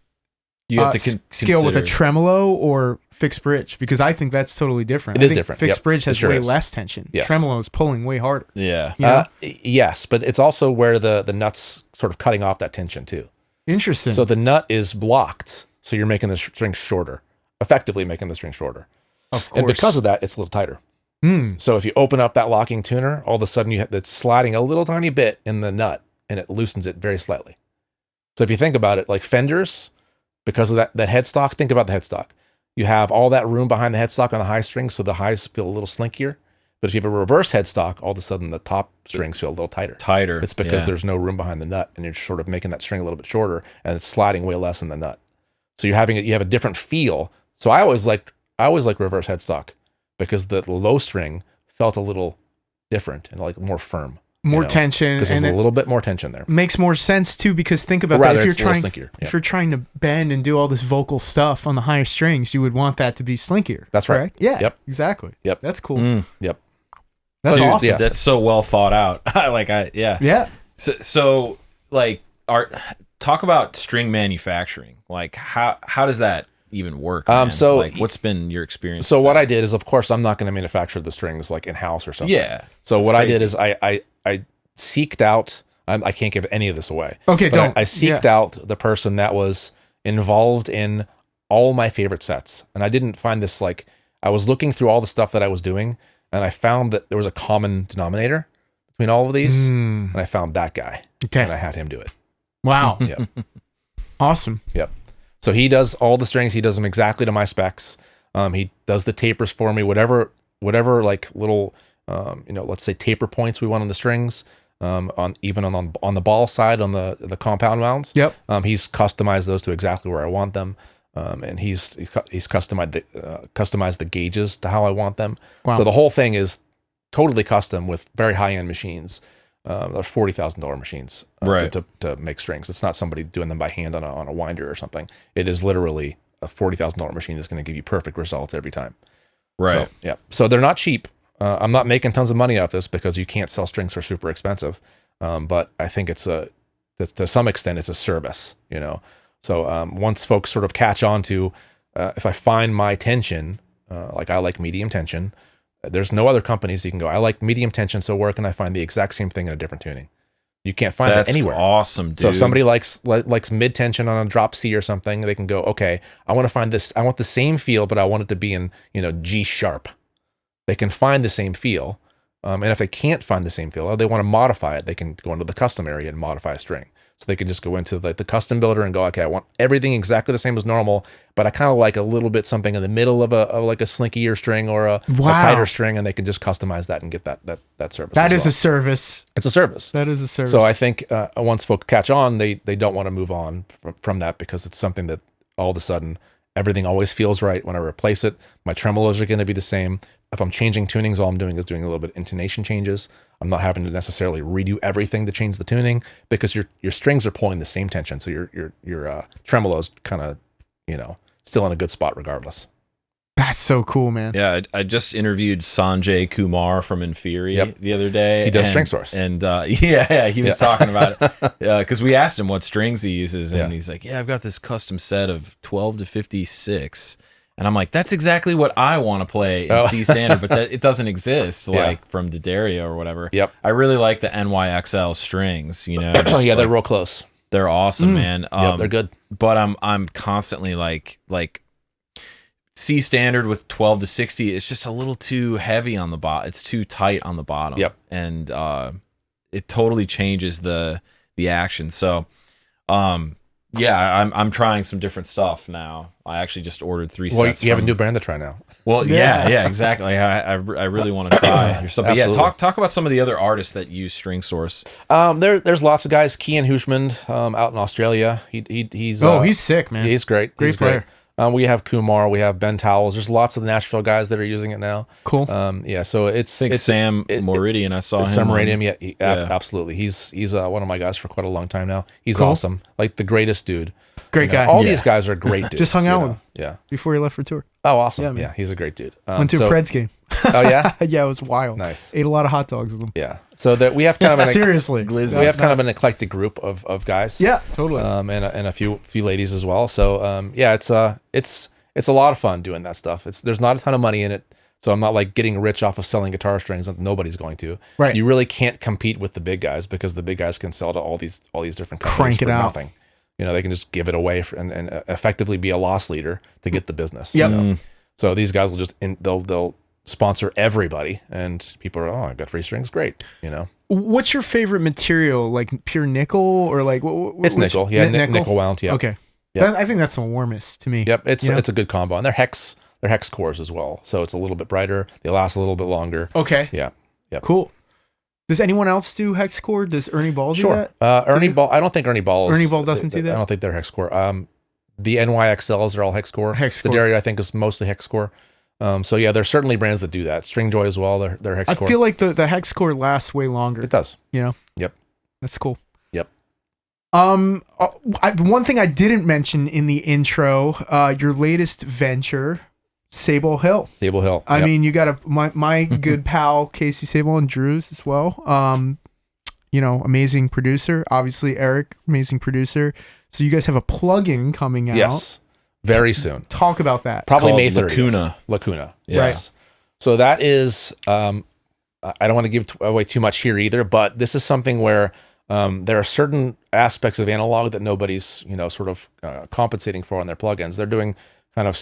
You have to scale with a consider. tremolo or fixed bridge, because I think that's totally different. It is different. Fixed Yep, bridge has it sure way is. less tension. Yes. Tremolo is pulling way harder. Yeah. You know? Yes, but it's also where the nut's sort of cutting off that tension too. Interesting. So the nut is blocked, so you're making the string shorter, effectively making the string shorter. Of course. And because of that, it's a little tighter. So if you open up that locking tuner, all of a sudden it's sliding a little tiny bit in the nut, and it loosens it very slightly. So if you think about it, like Fenders, because of that headstock, think about the headstock. You have all that room behind the headstock on the high strings, so the highs feel a little slinkier. But if you have a reverse headstock, all of a sudden the top strings feel a little tighter. It's because there's no room behind the nut, and you're sort of making that string a little bit shorter, and it's sliding way less in the nut. So you have a different feel. So I always like reverse headstock, because the low string felt a little different and like more firm. More tension. Because there's a little bit more tension there. Makes more sense too, because think about Rather, that. it's a little slinkier. If you're trying to bend and do all this vocal stuff on the higher strings, you would want that to be slinkier. That's right. Correct? Yeah. Yep. Exactly. Yep. That's cool. Yep. That's Dude, awesome. Yeah. That's so well thought out. Yeah. Yeah. So like talk about string manufacturing. Like how does that even work? Man? So like what's been your experience? So what I did is, of course, I'm not going to manufacture the strings like in house or something. Yeah. So what I did crazy. is I seeked out. I can't give any of this away. Okay, but don't. I seeked out the person that was involved in all my favorite sets, and I didn't find this like I was looking through all the stuff that I was doing, and I found that there was a common denominator between all of these, and I found that guy, Okay. and I had him do it. Wow. Yep. Awesome. Yep. So he does all the strings. He does them exactly to my specs. He does the tapers for me. Whatever like little, let's say taper points we want on the strings. On the ball side, on the compound mounts. Yep. He's customized those to exactly where I want them. And he's customized the gauges to how I want them. Wow. So the whole thing is totally custom with very high end machines. They're $40,000 machines Right. to make strings. It's not somebody doing them by hand on a winder or something. It is literally a $40,000 machine that's going to give you perfect results every time. Right. So, yeah. So they're not cheap. I'm not making tons of money off this because you can't sell strings for super expensive. But I think to some extent, it's a service, So once folks sort of catch on to, if I find my tension, like I like medium tension, there's no other companies you can go, I like medium tension, so where can I find the exact same thing in a different tuning? You can't find That's it anywhere. Awesome, dude. So if somebody likes mid tension on a drop C or something, they can go, okay, I want to find this. I want the same feel, but I want it to be in G sharp. They can find the same feel, and if they can't find the same feel, or they want to modify it, they can go into the custom area and modify a string. So they can just go into the custom builder and go, okay, I want everything exactly the same as normal, but I kind of like a little bit something in the middle of like a slinkier string or a tighter string, and they can just customize that and get that service. That is a a service. It's a service. That is a service. So I think once folks catch on, they don't want to move on from that, because it's something that all of a sudden everything always feels right when I replace it. My tremolos are going to be the same. If I'm changing tunings, all I'm doing is doing a little bit of intonation changes. I'm not having to necessarily redo everything to change the tuning, because your strings are pulling the same tension. So your tremolo's kind of, still in a good spot regardless. That's so cool, man. Yeah, I just interviewed Sanjay Kumar from Inferi the other day. He does String Source. And he was talking about it. Because we asked him what strings he uses, and he's like, I've got this custom set of 12 to 56. And I'm like, that's exactly what I want to play in C standard, but it doesn't exist, like from D'Addario or whatever. Yep. I really like the NYXL strings, They're real close. They're awesome, man. They're good. But I'm constantly like C standard with 12 to 60. It's just a little too heavy on the bottom. It's too tight on the bottom. Yep. And it totally changes the action. So, Yeah, I'm trying some different stuff now. I actually just ordered 3 sets. You have a new brand to try now. Well, yeah, exactly. I really want to try your stuff. But yeah, talk about some of the other artists that use String Source. There's lots of guys. Kian Hushman out in Australia. He's sick, man. He's great. Great player. We have Kumar. We have Ben Towles. There's lots of the Nashville guys that are using it now. Cool. Yeah. So it's Sam Moridian. I saw him. Sam Moridian. Yeah, absolutely. He's one of my guys for quite a long time now. He's awesome. Like the greatest dude. Great guy. All these guys are great dudes. Just hung out with him. Yeah. Before he left for tour. Oh, awesome. Yeah, he's a great dude. Went to a Preds game. Oh yeah. Yeah, it was wild. Nice. Ate a lot of hot dogs with them. Yeah. So that we have kind of an seriously. We have kind of an eclectic group of guys. Yeah, totally. And a few ladies as well. So yeah, it's a lot of fun doing that stuff. There's not a ton of money in it. So I'm not like getting rich off of selling guitar strings. Nobody's going to. Right. You really can't compete with the big guys because the big guys can sell to all these different companies Crank it for out. nothing. They can just give it away and effectively be a loss leader to get the business. Yep. So these guys will they'll sponsor everybody, and people are, I got free strings, great. What's your favorite material? Like pure nickel or like it's nickel? Yeah, nickel wound. Yeah. Okay. Yep. I think that's the warmest to me. Yep. It's a good combo, and they're hex cores as well, so it's a little bit brighter. They last a little bit longer. Okay. Yeah. Yep. Cool. Does anyone else do hex core? Does Ernie Ball do that? Ernie Ball. I don't think Ernie Ball doesn't do that. I don't think they're hex core. The NYXLs are all hex core. The Dario I think is mostly hex core. So yeah, there's certainly brands that do that. Stringjoy as well. They're hex core. I feel like the hex core lasts way longer. It does. Yep. That's cool. Yep. One thing I didn't mention in the intro, your latest venture, Sabol Hill. Sabol Hill. I mean, you got my good pal Casey Sabol and Drew's as well. Amazing producer. Obviously, Eric, amazing producer. So you guys have a plugin coming out. Yes. Very soon. Talk about that. Probably May 30th. Lacuna. Yes. Right. So that is, I don't want to give away too much here either, but this is something where there are certain aspects of analog that nobody's, sort of compensating for on their plugins. They're doing kind of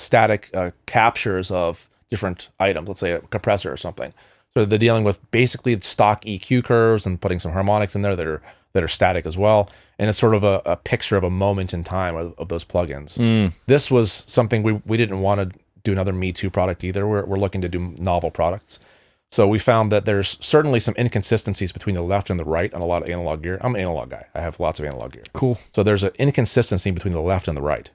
static captures of different items, let's say a compressor or something. So they're dealing with basically stock EQ curves and putting some harmonics in there that are static as well. And it's sort of a picture of a moment in time of those plugins. This was something we didn't want to do another Me Too product either. We're looking to do novel products. So we found that there's certainly some inconsistencies between the left and the right on a lot of analog gear. I'm an analog guy. I have lots of analog gear. Cool. So there's an inconsistency between the left and the right.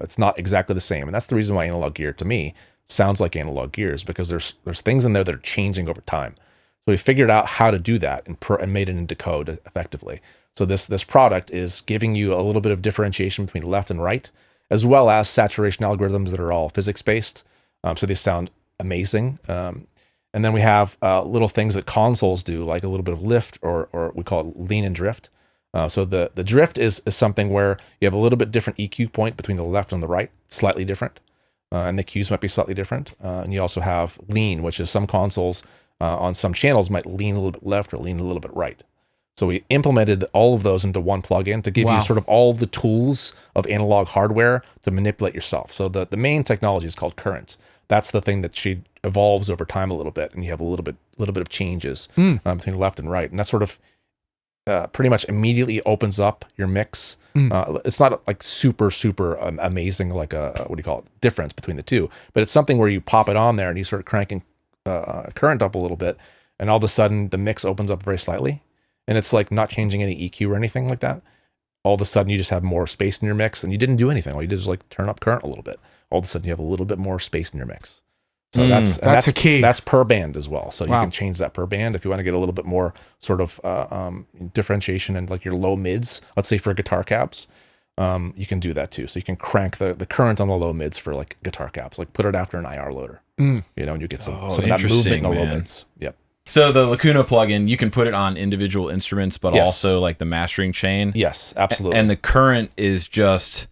It's not exactly the same. And that's the reason why analog gear, to me, sounds like analog gears, because there's things in there that are changing over time. So we figured out how to do that and made it into code effectively. So this product is giving you a little bit of differentiation between left and right, as well as saturation algorithms that are all physics-based. So they sound amazing. And then we have little things that consoles do, like a little bit of lift, or we call it lean and drift. So the drift is something where you have a little bit different EQ point between the left and the right, slightly different. And the cues might be slightly different. And you also have lean, which is some consoles on some channels might lean a little bit left or lean a little bit right. So we implemented all of those into one plugin to give you sort of all the tools of analog hardware to manipulate yourself. So the main technology is called current. That's the thing that she evolves over time a little bit, and you have a little bit of changes between left and right, and that sort of pretty much immediately opens up your mix. It's not like super amazing, like a difference between the two, but it's something where you pop it on there and you start cranking current up a little bit, and all of a sudden the mix opens up very slightly, and it's like not changing any EQ or anything like that. All of a sudden you just have more space in your mix, and you didn't do anything. All you did was like turn up current a little bit. All of a sudden you have a little bit more space in your mix. So that's a key. That's per band as well. So you can change that per band if you want to get a little bit more sort of differentiation in like your low mids. Let's say for guitar caps, you can do that too. So you can crank the current on the low mids for like guitar caps, like put it after an IR loader. And you get some of that movement in the low mids. Yep. So the Lacuna plugin, you can put it on individual instruments, but also like the mastering chain. Yes, absolutely. And the current is just,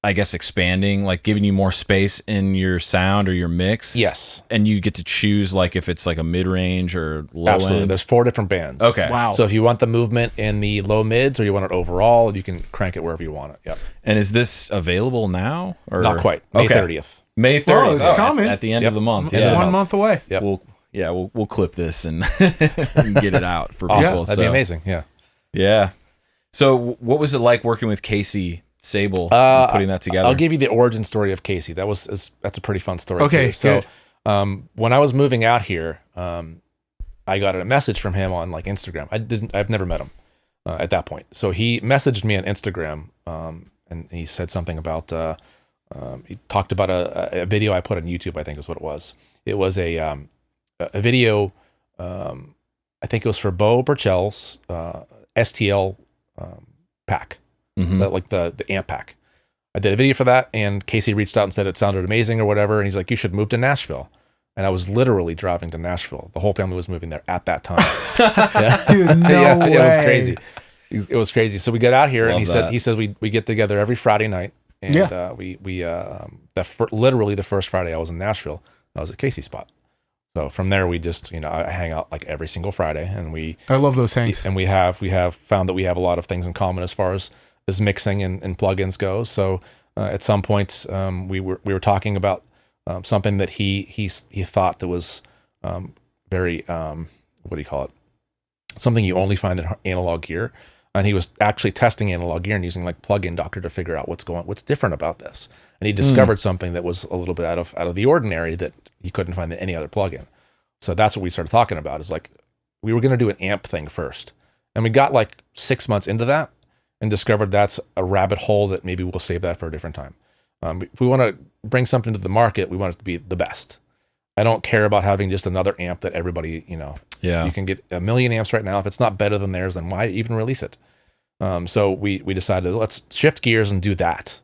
I guess, expanding, like giving you more space in your sound or your mix. Yes. And you get to choose like if it's like a mid-range or low end. There's 4 different bands. Okay. Wow. So if you want the movement in the low mids or you want it overall, you can crank it wherever you want it. Yep. And is this available now? Or not quite. May 30th. May 30th. It's coming. At the end of the month. Yeah. 1 month away. Yep. We'll clip this and get it out for people. That'd be amazing. Yeah. Yeah. So what was it like working with Casey Sabol, putting that together? I'll give you the origin story of Casey. That's a pretty fun story. Okay, too. So good. when I was moving out here, I got a message from him on like Instagram. I've never met him at that point. So he messaged me on Instagram, and he said something about he talked about a video I put on YouTube. I think is what it was. It was a video. I think it was for Bo Burchell's STL pack, like the amp pack. I did a video for that, and Casey reached out and said it sounded amazing or whatever, and he's like, you should move to Nashville. And I was literally driving to Nashville. The whole family was moving there at that time. Dude, no way. It was crazy. It was crazy. So we got out here, and he said we get together every Friday night, and literally the first Friday I was in Nashville, I was at Casey's spot. So from there, we just, I hang out like every single Friday, and I love those hangs. And we have found that we have a lot of things in common as far as mixing and plugins goes. So at some point, we were talking about something that he thought that was very what do you call it? Something you only find in analog gear, and he was actually testing analog gear and using like Plugin Doctor to figure out what's different about this. And he discovered something that was a little bit out of the ordinary that you couldn't find in any other plugin. So that's what we started talking about. Is like we were going to do an amp thing first, and we got like 6 months into that and discovered that's a rabbit hole that maybe we'll save that for a different time. If we want to bring something to the market, we want it to be the best. I don't care about having just another amp that everybody, you can get 1 million amps right now. If it's not better than theirs, then why even release it? So we decided, let's shift gears and do that.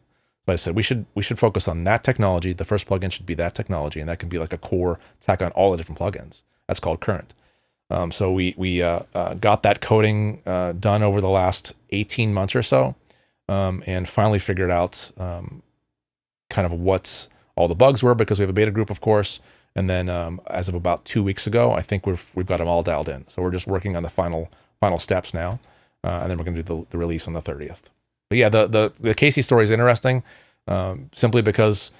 But I said, we should focus on that technology. The first plugin should be that technology, and that can be like a core tack on all the different plugins. That's called Current. So we got that coding done over the last 18 months or so, and finally figured out kind of what's all the bugs were, because we have a beta group, of course. And then as of about 2 weeks ago, I think we've got them all dialed in. So we're just working on the final steps now, and then we're going to do the release on the 30th. But yeah, the Casey story is interesting, simply because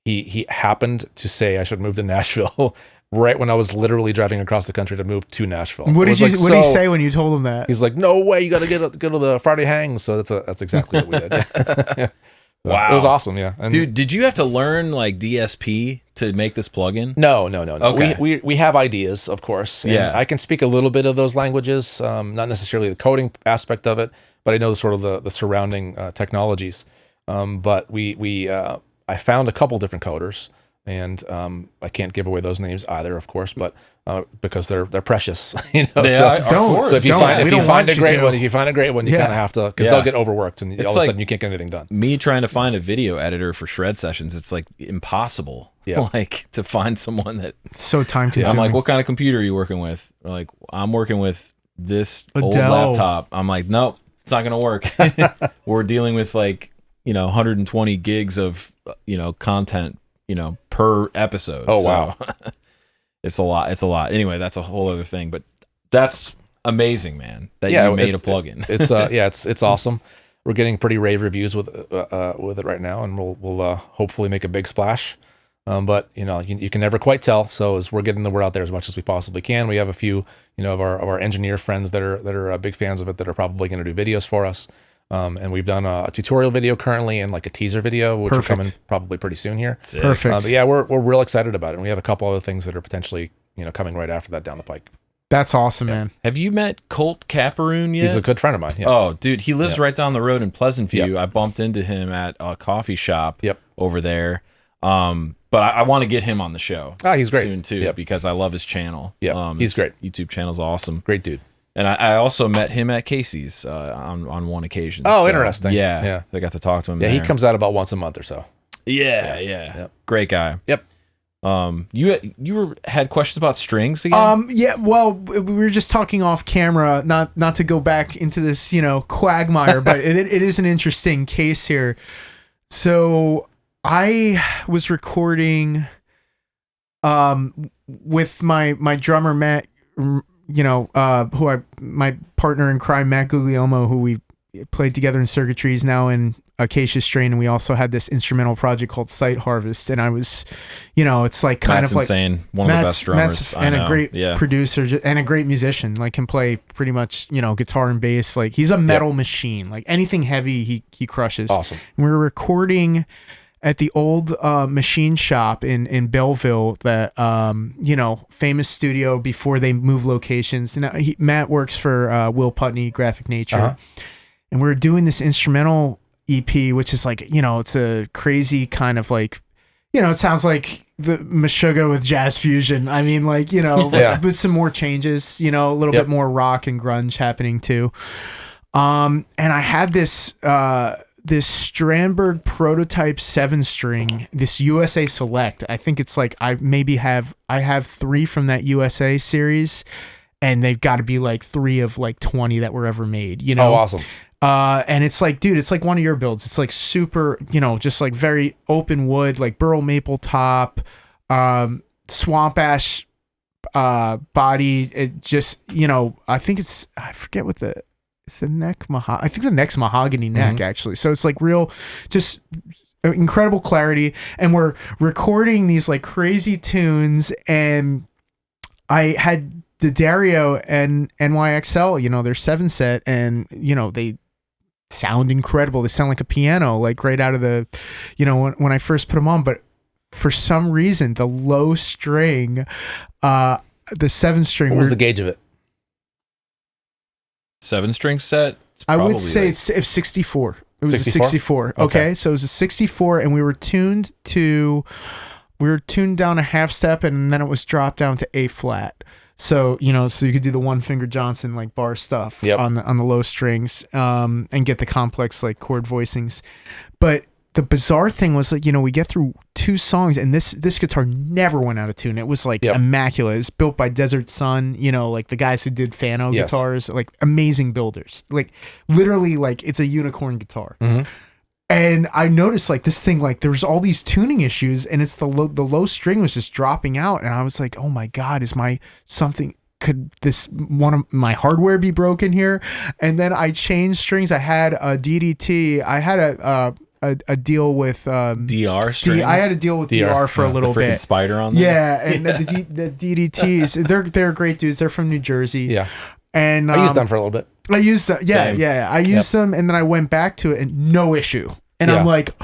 he happened to say I should move to Nashville right when I was literally driving across the country to move to Nashville. What did he say when you told him that? He's like, "No way, you got to go to the Friday hangs." So that's exactly what we did. Yeah. Wow, it was awesome. Yeah, and dude, did you have to learn like DSP to make this plugin? No. Okay. We have ideas, of course. And I can speak a little bit of those languages, not necessarily the coding aspect of it, but I know the surrounding technologies. But I found a couple different coders, and I can't give away those names either, of course, but because they're precious. So if you find a great one, you kind of have to, because they'll get overworked, and all of a sudden you can't get anything done. Me trying to find a video editor for shred sessions, it's like impossible. Yeah. Like to find someone that so time consuming. I'm like, what kind of computer are you working with? They're like, I'm working with this old laptop. I'm like, nope, it's not gonna work. We're dealing with like 120 gigs of content per episode. Oh wow. It's a lot. Anyway, that's a whole other thing, but that's amazing, man, that you made a plugin. It's awesome. We're getting pretty rave reviews with it right now, and we'll hopefully make a big splash. But you can never quite tell. So as we're getting the word out there as much as we possibly can, we have a few of our engineer friends that are big fans of it that are probably going to do videos for us. And we've done a tutorial video currently and like a teaser video, which are coming probably pretty soon here. Sick. Perfect. But yeah, we're real excited about it. And we have a couple other things that are potentially coming right after that down the pike. That's awesome, man. Have you met Colt Caparoon yet? He's a good friend of mine. Yeah. Oh, dude, he lives right down the road in Pleasant View. I bumped into him at a coffee shop over there. But I want to get him on the show. He's great soon too, because I love his channel. Yeah, he's great. YouTube channel's awesome. Great dude. And I also met him at Casey's on one occasion. Oh, so, interesting. Yeah. I got to talk to him. Yeah, he comes out about once a month or so. Yeah. Yep. Great guy. Yep. You had questions about strings again? Yeah, well, we were just talking off camera, not to go back into this, quagmire, but it is an interesting case here. So I was recording with my drummer Matt, my partner in crime Matt Guglielmo, who we played together in Circuitry, is now in Acacia Strain, and we also had this instrumental project called Sight Harvest, and I was, it's like kind Matt's of like insane. One of the best drummers and I know. a great producer and a great musician. Like can play pretty much guitar and bass. Like he's a metal machine. Like anything heavy, he crushes. Awesome. And we were recording at the old machine shop in Belleville, that famous studio before they move locations. Now Matt works for Will Putney, Graphic Nature, and we were doing this instrumental EP, which is like it's a crazy kind of like it sounds like the Meshuggah with jazz fusion. I mean, like with some more changes, a little bit more rock and grunge happening too. And I had this Strandberg prototype 7-string, this USA Select. I think it's like I have 3 from that USA series, and they've got to be like 3 of like 20 that were ever made. Oh, awesome. And it's like, dude, it's like one of your builds. It's like super, just like very open wood, like burl maple top, swamp ash body. It just, I think I forget what it's the neck. I think the neck's mahogany neck, actually. So it's like real, just incredible clarity. And we're recording these like crazy tunes, and I had the Dario and NYXL, their 7-set, and they sound incredible. They sound like a piano, like right out of the, when I first put them on. But for some reason, the low string, the 7-string. What was the gauge of it? 7-string set? I would say it's 64. It was 64? A 64. Okay, so it was a 64, and we were tuned down a half step, and then it was dropped down to A flat. So, so you could do the one finger Johnson like bar stuff on the low strings, and get the complex like chord voicings. But the bizarre thing was like, we get through 2 songs, and this guitar never went out of tune. It was like immaculate. It was built by Desert Sun, like the guys who did Fano guitars, like amazing builders, like literally like it's a unicorn guitar. And I noticed like this thing, like there was all these tuning issues, and it's the low string was just dropping out. And I was like, oh my God, could this one of my hardware be broken here? And then I changed strings. I had a DDT. I had a deal with DR strings. I had a deal with DR for a little bit. Spider on them. Yeah, and the DDTs, they're great dudes. They're from New Jersey. Yeah. And I used them for a little bit. I used them. Yeah. I used them, and then I went back to it, and no issue. And I'm like,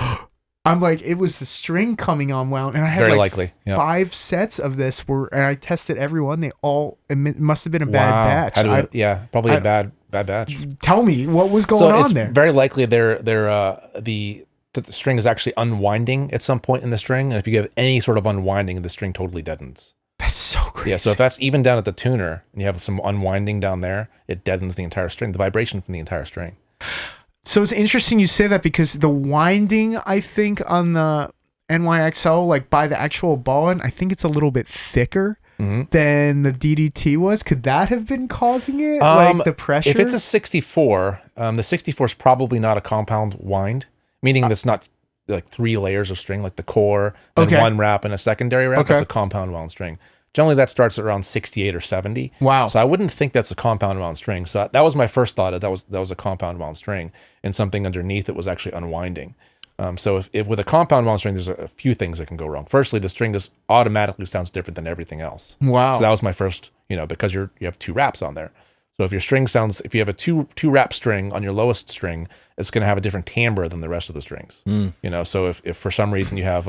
it was the string coming on wound, and I had very like likely 5 sets of this and I tested every one. They all, it must have been a bad batch. Probably a bad batch. Tell me what was going on there. Very likely the string is actually unwinding at some point in the string, and if you give any sort of unwinding, the string totally deadens. That's so crazy. Yeah, so if that's even down at the tuner and you have some unwinding down there, it deadens the entire string, the vibration from the entire string. So it's interesting you say that, because the winding, I think, on the NYXL, like by the actual ball end, I think it's a little bit thicker than the DDT was. Could that have been causing it? Like the pressure? If it's a 64, the 64 is probably not a compound wind, meaning that's not like 3 layers of string, like the core, and one wrap and a secondary wrap. That's a compound wound string. Generally, that starts at around 68 or 70. Wow. So I wouldn't think that's a compound wound string. So that was my first thought. That was a compound wound string, and something underneath it was actually unwinding. So if with a compound wound string, there's a few things that can go wrong. Firstly, the string just automatically sounds different than everything else. Wow. So that was my first, because you have 2 wraps on there. So if your string sounds, if you have a two wrap string on your lowest string, it's going to have a different timbre than the rest of the strings. So if for some reason you have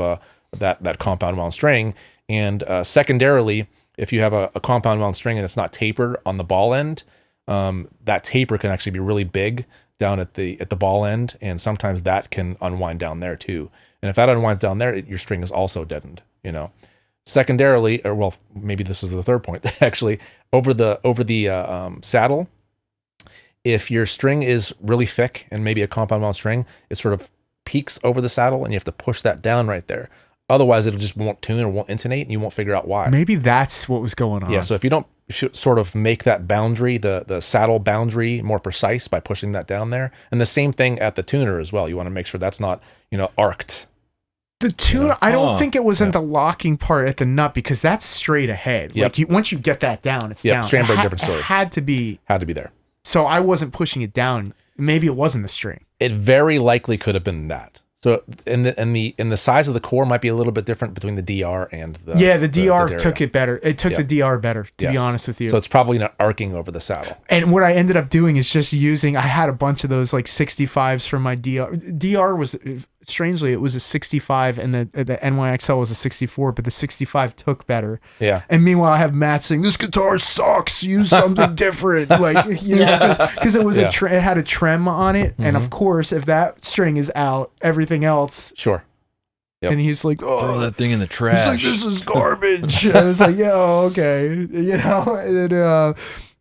that compound wound string, and secondarily, if you have a compound wound string and it's not tapered on the ball end, that taper can actually be really big down at the ball end, and sometimes that can unwind down there too. And if that unwinds down there, your string is also deadened. Secondarily, or well, maybe this is the third point actually, over the saddle, if your string is really thick and maybe a compound wound string, it sort of peaks over the saddle, and you have to push that down right there. Otherwise, it'll just won't tune or won't intonate, and you won't figure out why. Maybe that's what was going on. Yeah, so if you don't sort of make that boundary, the saddle boundary, more precise by pushing that down there, and the same thing at the tuner as well. You want to make sure that's not, arced. The tuner, I don't think it was in the locking part at the nut, because that's straight ahead. Yep. Like once you get that down, it's down. Strandberg, different story. It had to be there. So I wasn't pushing it down Maybe it wasn't the string. It very likely could have been that. So in the size of the core might be a little bit different between the DR and the the DR took it better. It took the DR better, to be honest with you. So it's probably not arcing over the saddle. And what I ended up doing is just using. I had a bunch of those like 65s from my DR. DR was strangely it was a 65 and the NYXL was a 64, but the 65 took better. Yeah. And meanwhile, I have Matt saying this guitar sucks. Use something different, like because it was it had a trem on it, and of course, if that string is out, everything else. Sure. Yep. And he's like, "Oh, throw that thing in the trash." He's like, "This is garbage." I was like, "Yeah, okay," And then,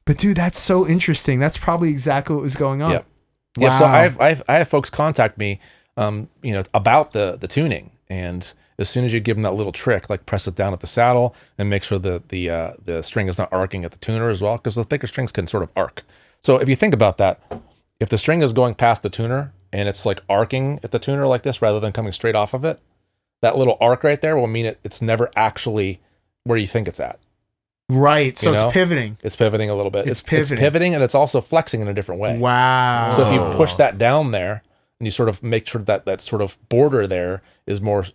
but dude, that's so interesting. That's probably exactly what was going on. Yep. Wow. Yep. So I have folks contact me, about the tuning, and as soon as you give them that little trick, like press it down at the saddle and make sure that the string is not arcing at the tuner as well, because the thicker strings can sort of arc. So if you think about that, if the string is going past the tuner and it's like arcing at the tuner like this rather than coming straight off of it, that little arc right there will mean it's never actually where you think it's at. Right. So it's pivoting. It's pivoting a little bit. It's pivoting. It's pivoting, and it's also flexing in a different way. Wow. So if you push that down there and you sort of make sure that sort of border there is more,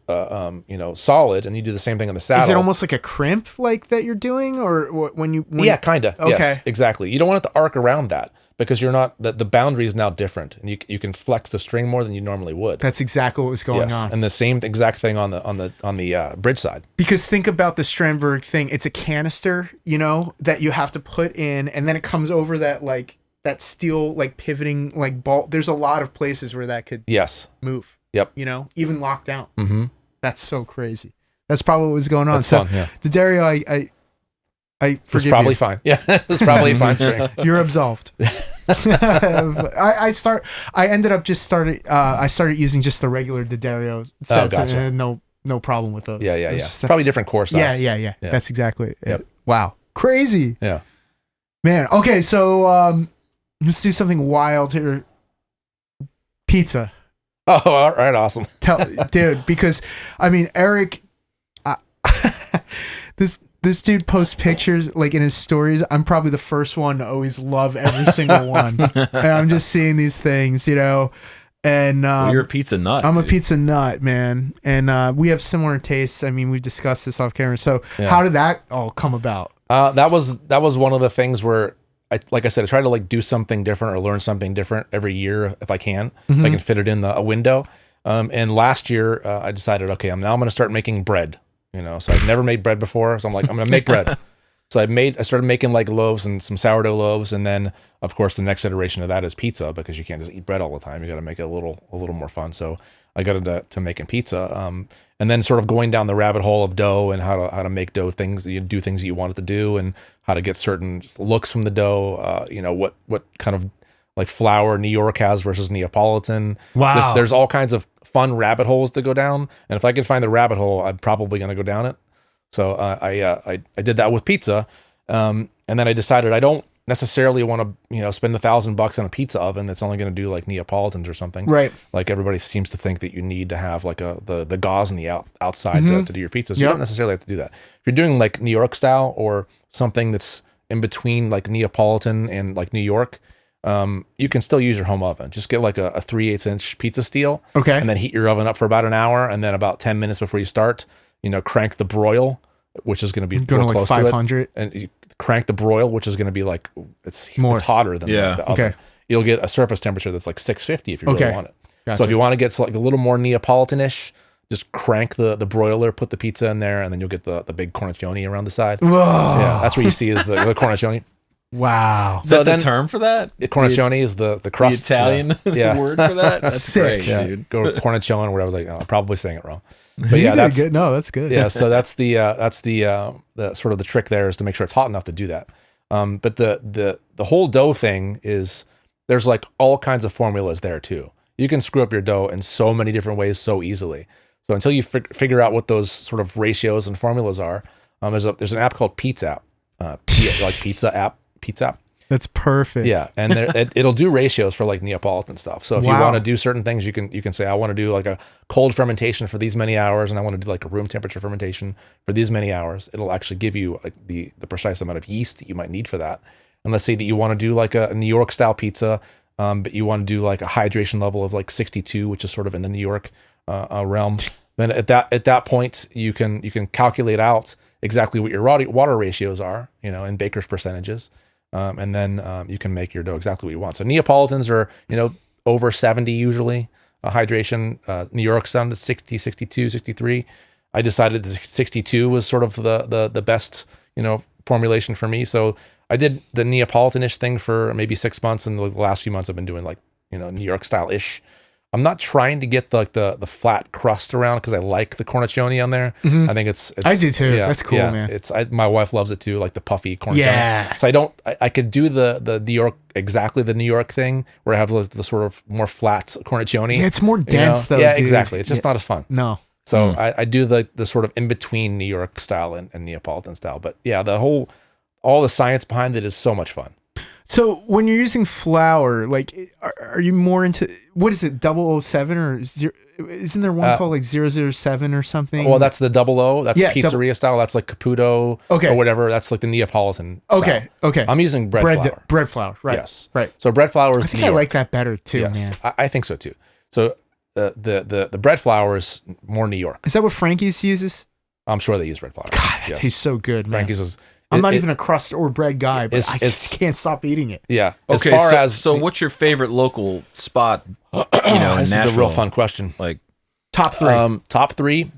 solid, and you do the same thing on the saddle. Is it almost like a crimp like that you're doing, or when you? Yeah, kind of. Okay. Yes, exactly. You don't want it to arc around that, because you're not, the boundary is now different, and you can flex the string more than you normally would. That's exactly what was going on. And the same exact thing on the bridge side. Because think about the Strandberg thing. It's a canister, that you have to put in, and then it comes over that steel pivoting ball. There's a lot of places where that could move. Yep. Even locked down. Mm-hmm. That's so crazy. That's probably what was going on. That's fun. Yeah. The Dario, I forgive it's probably you. fine. Yeah, it's probably a fine string. You're absolved. I started using just the regular D'Addario sets, gotcha. and no problem with those. Yeah. It's probably different core size. Yeah. That's exactly it. Yep. Wow. Crazy. Yeah. Man. Okay, so let's do something wild here. Pizza. Oh, all right, awesome. Dude, because Eric, this dude posts pictures in his stories. I'm probably the first one to always love every single one, and I'm just seeing these things, And you're a pizza nut. I'm a pizza nut, man, and we have similar tastes. We discussed this off camera. So how did that all come about? That was one of the things where I try to do something different or learn something different every year if I can. If I can fit it in a window. And last year I decided, okay, I'm going to start making bread. So I've never made bread before, so I'm like, I'm going to make bread. So I started making loaves and some sourdough loaves, and then of course the next iteration of that is pizza, because you can't just eat bread all the time. You got to make it a little more fun. So I got into making pizza, and then sort of going down the rabbit hole of dough and how to make dough things. You do things that you want it to do, and how to get certain looks from the dough. What kind of flour New York has versus Neapolitan. Wow. There's all kinds of fun rabbit holes to go down, and if I can find the rabbit hole, I'm probably going to go down it. So I did that with pizza, and then I decided I don't necessarily want to spend $1,000 on a pizza oven that's only going to do Neapolitans or something. Right. Everybody seems to think that you need to have the gauze on the outside to do your pizzas. You don't necessarily have to do that. If you're doing New York style or something that's in between Neapolitan and New York, you can still use your home oven. Just get a 3/8 inch pizza steel. Okay. And then heat your oven up for about an hour, and then about 10 minutes before you start, crank the broil, which is going to be going real to close 500. to it. And you crank the broil, which is going to be it's hotter than the oven. Okay. You'll get a surface temperature that's 650 if you really want it. Gotcha. So if you want to get a little more Neapolitan-ish, just crank the broiler, put the pizza in there, and then you'll get the big cornicione around the side. Whoa. Yeah, that's what you see is the cornicione. Wow. Is that the term for that? Cornicione is the crust. The Italian word for that? That's Sick. great, dude. Go cornicione or whatever. I'm probably saying it wrong. But You yeah, did that's good. No, that's good. Yeah, so that's the sort of the trick there, is to make sure it's hot enough to do that. But the whole dough thing is, there's all kinds of formulas there too. You can screw up your dough in so many different ways so easily. So until you figure out what those sort of ratios and formulas are, there's an app called Pizza App, Pizza App. That's perfect. Yeah, and it'll do ratios for Neapolitan stuff. So if you want to do certain things, you can say, I want to do a cold fermentation for these many hours, and I want to do a room temperature fermentation for these many hours. It'll actually give you the precise amount of yeast that you might need for that. And let's say that you want to do a New York style pizza, but you want to do like a hydration level of like 62, which is sort of in the New York realm. Then at that point, you can calculate out exactly what your water ratios are, in Baker's percentages, and then you can make your dough exactly what you want. So Neapolitans are over 70 usually. Hydration, New York's down to 60, 62, 63. I decided that 62 was sort of the best formulation for me. So I did the Neapolitan-ish thing for maybe 6 months, and the last few months I've been doing like New York style-ish. I'm not trying to get the flat crust around because I like the cornicione on there. I think it's I do too. Yeah, that's cool, man. My wife loves it too, like the puffy cornicione. Yeah. So I could do the New York, exactly the New York thing where I have the sort of more flat cornicione. Yeah, it's more dense though. Yeah, dude. exactly. It's just not as fun. No. So I do the sort of in between New York style and Neapolitan style. But yeah, all the science behind it is so much fun. So when you're using flour, like, are you more into, what is it, 007 or isn't there one called like 007 or something? Well, that's the 00. That's pizzeria style. That's like Caputo or whatever. That's like the Neapolitan style. Okay. I'm using bread flour. Bread flour, right. Yes. Right. So bread flour is I think I like that better too, man. I think so too. So the bread flour is more New York. Is that what Frankie's uses? I'm sure they use bread flour. God, that tastes so good, man. Frankie's is... I'm not even a crust or bread guy, but I just can't stop eating it. Yeah. Okay, so what's your favorite local spot, in this Nashville? is a real fun question. Like top three. Top three.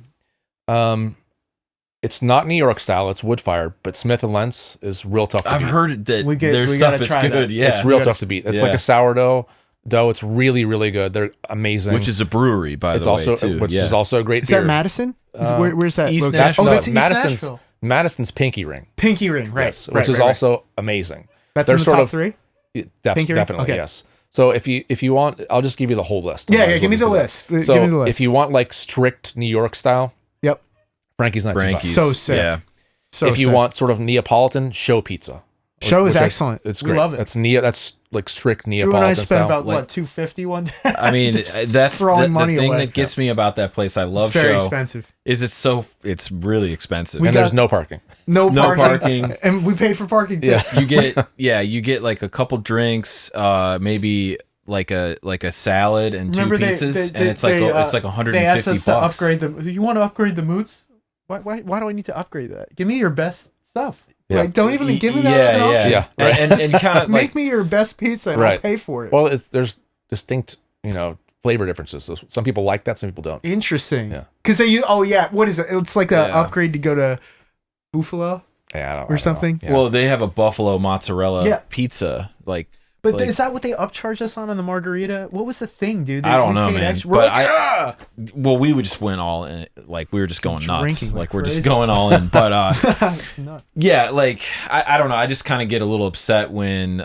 It's not New York style, it's wood fired, but Smith & Lentz is real tough to beat. I've heard that their we stuff gotta is try good. that. Yeah. It's real tough to beat. It's like a sourdough dough. It's really, really good. They're amazing. Which is a brewery, by the way, too. Which is also a great Is beer. that Madison? Where's that? East located? Nashville. Oh, that's East Madison's Nashville. Madison's Pinky Ring. Pinky Ring, right. Yes, which is also amazing. That's They're in the sort top of, three? Definitely, Okay. yes. So if you want, I'll just give you the whole list. Yeah, give me the list. So give me the list. if you want like strict New York style, yep. Frankie's 925. So sick. Yeah. So if you want sort of Neapolitan, Show Pizza. Show is excellent. It's We great. love it. That's like strict Drew Neapolitan and I spent style. about what, $250 one day? I mean, that's throwing the money thing away. that gets me about that place. I love It's very Show. expensive. It's really expensive. And there's no parking. No parking. And we paid for parking too. Yeah. you get like a couple drinks, maybe like a salad and Remember two pizzas, and it's like $150. They asked us to upgrade them. You want to upgrade the moots? Why do I need to upgrade that? Give me your best stuff. Yeah. Like, don't even give me that as an option. Yeah. Right. And kind of Make me your best pizza and I'll pay for it. Well, there's distinct, flavor differences. So some people like that, some people don't. Interesting. Yeah. Because they use, what is it? It's like an upgrade to go to Buffalo or something. Yeah. Well, they have a buffalo mozzarella pizza, But is that what they upcharged us on the margarita? What was the thing, dude? I don't know, man. But we would just went all in. Like we were just going nuts. Drinking Like we're crazy. just going all in. But yeah, like I don't know. I just kind of get a little upset when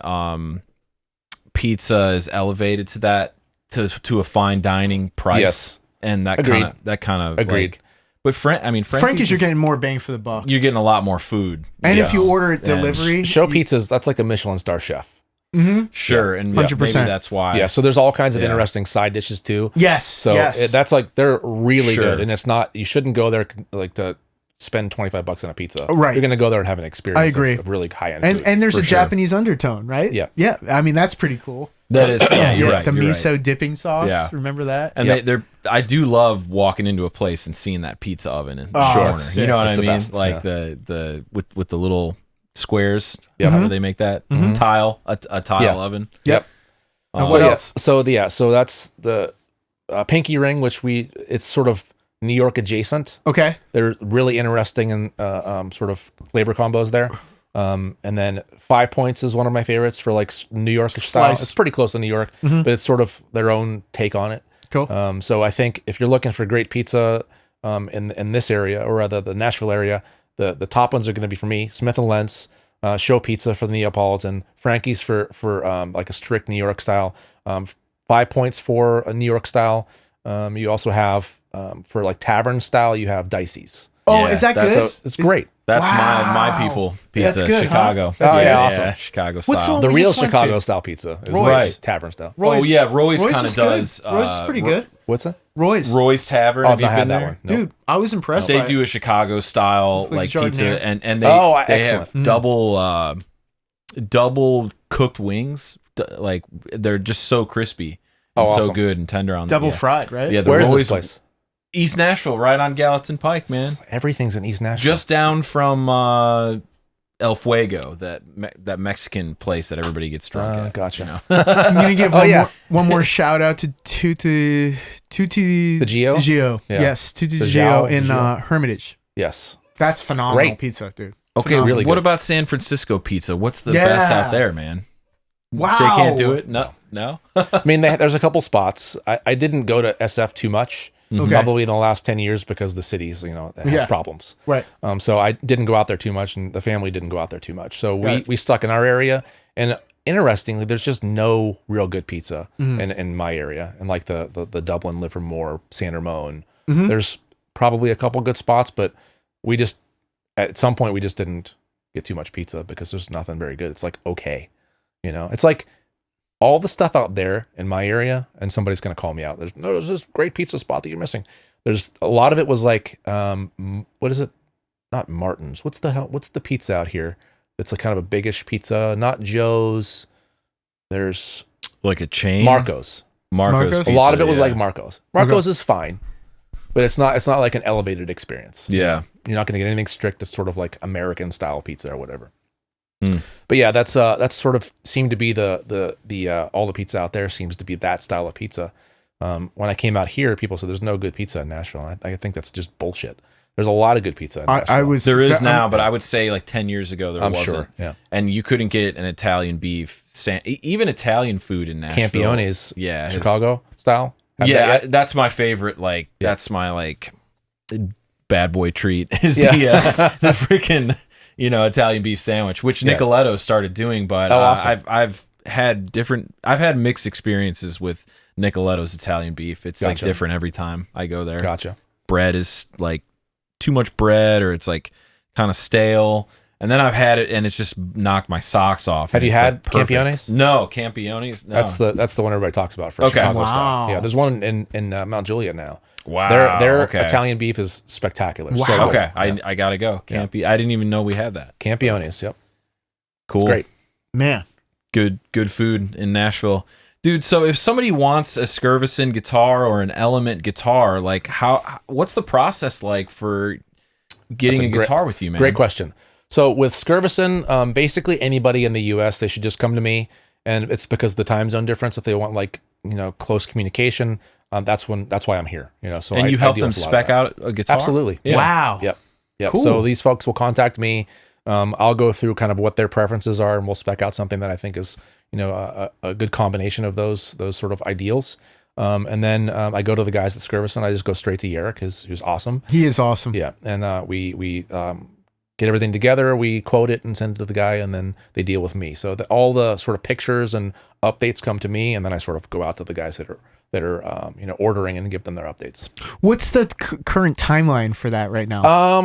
pizza is elevated to that to a fine dining price. Yes. And that kind of agreed. Like, but Frankie's you're getting more bang for the buck. You're getting a lot more food. And if you order it delivery, Show Pizzas, that's like a Michelin star chef. Mm-hmm. Sure, and 100%. Maybe that's why. Yeah, so there's all kinds of interesting side dishes too. Yes. So that's like they're really good, and it's not. You shouldn't go there like to spend $25 on a pizza. Right. You're gonna go there and have an experience. I agree. Of really high end. And there's a Japanese undertone, right? Yeah. Yeah. I mean, that's pretty cool. That is. Yeah, you're right. The you're miso right. dipping sauce. Yeah. Remember that? And they're. I do love walking into a place and seeing that pizza oven in the corner. Sick. You know what I It's the mean? best, Like the with the little squares. Yeah. How do they make that? Tile, a tile oven. Yep. And what else? So that's the Pinky Ring, which it's sort of New York adjacent. Okay. They're really interesting and sort of flavor combos there. And then 5 Points is one of my favorites for like New Yorkish style. It's pretty close to New York, but it's sort of their own take on it. Cool. So I think if you're looking for great pizza in this area, or rather the Nashville area, the top ones are going to be for me Smith & Lentz, Show Pizza for the Neapolitan, Frankie's for like a strict New York style, 5 Points for a New York style. You also have for like tavern style, you have Dicey's. Oh, is that good? So it's great. That's my people pizza. That's good, Chicago. Huh? Oh yeah, awesome. Chicago What's style. The we real just went Chicago to? style pizza is Roy's. right tavern style. Oh yeah, Roy's kind is of good. does. Roy's is pretty good. What's that? Roy's Tavern. Oh, Have I've you not been had that there? one. Nope. Dude, I was impressed. They by do a Chicago style like pizza, jardiniere. and they Oh, they excellent. have double cooked wings, like they're just so crispy Oh, and so awesome. good and tender on Double yeah. fried, right? Yeah, they're Where is always this place? East Nashville, right on Gallatin Pike, man. Everything's in East Nashville. Just down from El Fuego, that Mexican place that everybody gets drunk at. Gotcha. You know? I'm gonna give yeah. one more shout out to Tutti The Gio? Gio. Yeah. Yes, Tutti The Gio Gio? in The Gio? Hermitage. Yes. That's phenomenal Great. pizza, dude. Okay, Phenomenal. really what good. about San Francisco pizza? What's the Yeah. best out there, man? Wow. They can't do it? No? I mean, there's a couple spots. I didn't go to SF too much, Okay. probably in the last 10 years because the city's, has Yeah. problems. Right. So I didn't go out there too much, and the family didn't go out there too much. So Right. we stuck in our area, and interestingly, there's just no real good pizza in my area, and like the Dublin, Livermore, San Ramon. There's probably a couple good spots, but we just at some point we just didn't get too much pizza because there's nothing very good. It's like okay, it's like all the stuff out there in my area, and somebody's gonna call me out. There's this great pizza spot that you're missing. There's a lot of it was like what is it? Not Martin's. What's the pizza out here? It's a kind of a biggish pizza. Not Joe's. There's Like a chain? Marco's. Marco's? A lot of pizza, it was yeah. like Marco's. Marco's is fine, but it's not like an elevated experience. Yeah. You're not going to get anything strict. It's sort of like American style pizza or whatever. Mm. But yeah, that's sort of seemed to be the all the pizza out there seems to be that style of pizza. When I came out here, people said there's no good pizza in Nashville. I think that's just bullshit. There's a lot of good pizza in Nashville. There is now, but I would say like 10 years ago there I'm wasn't. sure, yeah. And you couldn't get an Italian beef, even Italian food in Nashville. Campione's, yeah, Chicago style. Have Yeah, that yet? that's my favorite. Like that's my like bad boy treat is the freaking Italian beef sandwich, which Nicoletto started doing. But awesome. I've had mixed experiences with Nicoletto's Italian beef. It's like different every time I go there. Gotcha. Bread is like too much bread, or it's like kind of stale. And then I've had it, and it's just knocked my socks off. Have you It's, had like, perfect. Campione's? No, Campione's. No. That's the one everybody talks about for Okay. Chicago Wow. style. Yeah, there's one in Mount Juliet now. Wow. Their okay. Italian beef is spectacular. Wow. So good. Okay, Yeah. I gotta go. I didn't even know we had that. Campione's. Yep. Cool. It's great. Man. Good food in Nashville. Dude, so if somebody wants a Skervesen guitar or an Element guitar, like what's the process like for getting a guitar with you, man? Great question. So with Skervesen, basically anybody in the U.S., they should just come to me, and it's because the time zone difference. If they want close communication, that's why I'm here. So and you I help deal them with a lot of spec that. out a guitar? Absolutely. Yeah. Wow. Yep. Cool. So these folks will contact me. I'll go through kind of what their preferences are, and we'll spec out something that I think is a good combination of those sort of ideals. And then I go to the guys at Skervesen. I just go straight to Yerrick, who's awesome. He is awesome. Yeah, and we get everything together. We quote it and send it to the guy, and then they deal with me. So all the sort of pictures and updates come to me, and then I sort of go out to the guys that are ordering and give them their updates. What's the current timeline for that right now?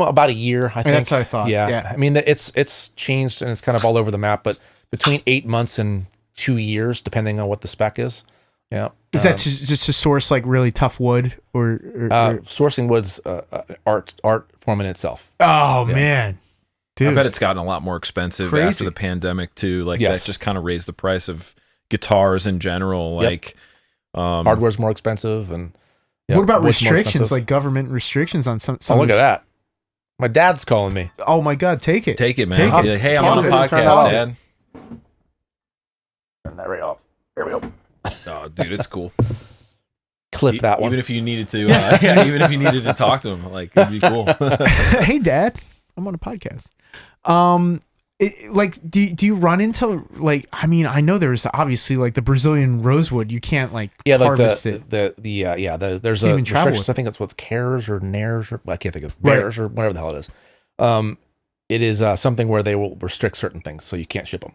About a year, I think. That's what I thought. Yeah. I mean, it's changed and it's kind of all over the map, but between 8 months and 2 years, depending on what the spec is. Yeah. Is that just to source like really tough wood or sourcing wood's art form in itself. Oh man, dude! I bet it's gotten a lot more expensive Crazy. after the pandemic too. Like Yes. that's just kind of raised the price of guitars in general. Like Hardware's more expensive, and what about wood's more restrictions, expensive. like government restrictions on some? Oh, look at that! My dad's calling me. Oh my God, take it. take it, man. Take it. Be like, hey, I'm Pause on the it. Turn it podcast, off. Dad. Turn that right off. There we go. Oh, dude, it's cool. Clip that one. Even if you needed to, even if you needed to talk to him, like it'd be cool. Hey, Dad, I'm on a podcast. Do you run into like? I mean, I know there's obviously like the Brazilian rosewood. You can't like harvest it. there's a even travel restrictions. with I think it's with cares or nares, or I can't think of Right. bears or whatever the hell it is. It is something where they will restrict certain things, so you can't ship them.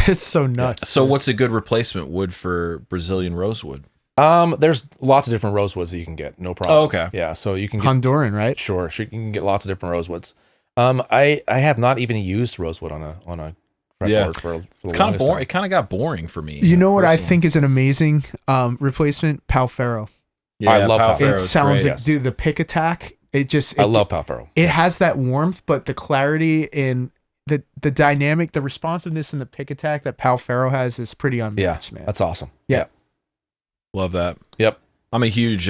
It's so nuts. So, what's a good replacement wood for Brazilian rosewood? There's lots of different rosewoods that you can get, no problem. Oh, okay. Yeah, so you can get Honduran, right? Sure, you can get lots of different rosewoods. I have not even used rosewood on a fretboard for the Kind longest of boring. time. It kind of got boring for me. You know what I personally. think is an amazing replacement? Palfaro. Yeah, I love Pal Palfaro. It Ferro's sounds great. like, yes. dude, the pick attack. I love Palfaro. It has that warmth, but the clarity in the dynamic, the responsiveness, and the pick attack that Pal Ferro has is pretty unmatched, man. That's awesome. Yeah. Love that. Yep. I'm a huge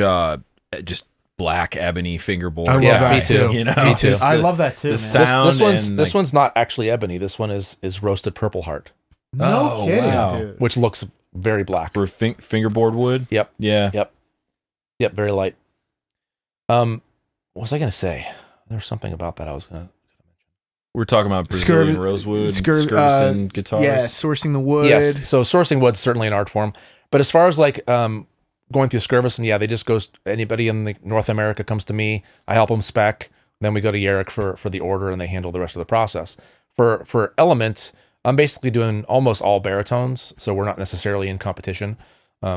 just black ebony fingerboard. I love that me too. You know, Me too. just I love that too, man. This one's not actually ebony. This one is roasted purple heart, No kidding, wow. dude. which looks very black. for fingerboard wood. Yep. Yeah. Yep. Very light. What was I gonna say? There was something about that I was gonna. We're talking about Brazilian rosewood, Skervesen guitars. Yeah, sourcing the wood. Yes. So sourcing wood's certainly an art form, but as far as like going through Skervesen, yeah, they just goes. Anybody in the North America comes to me. I help them spec. Then we go to Yarrick for the order, and they handle the rest of the process. For Element, I'm basically doing almost all baritones, so we're not necessarily in competition.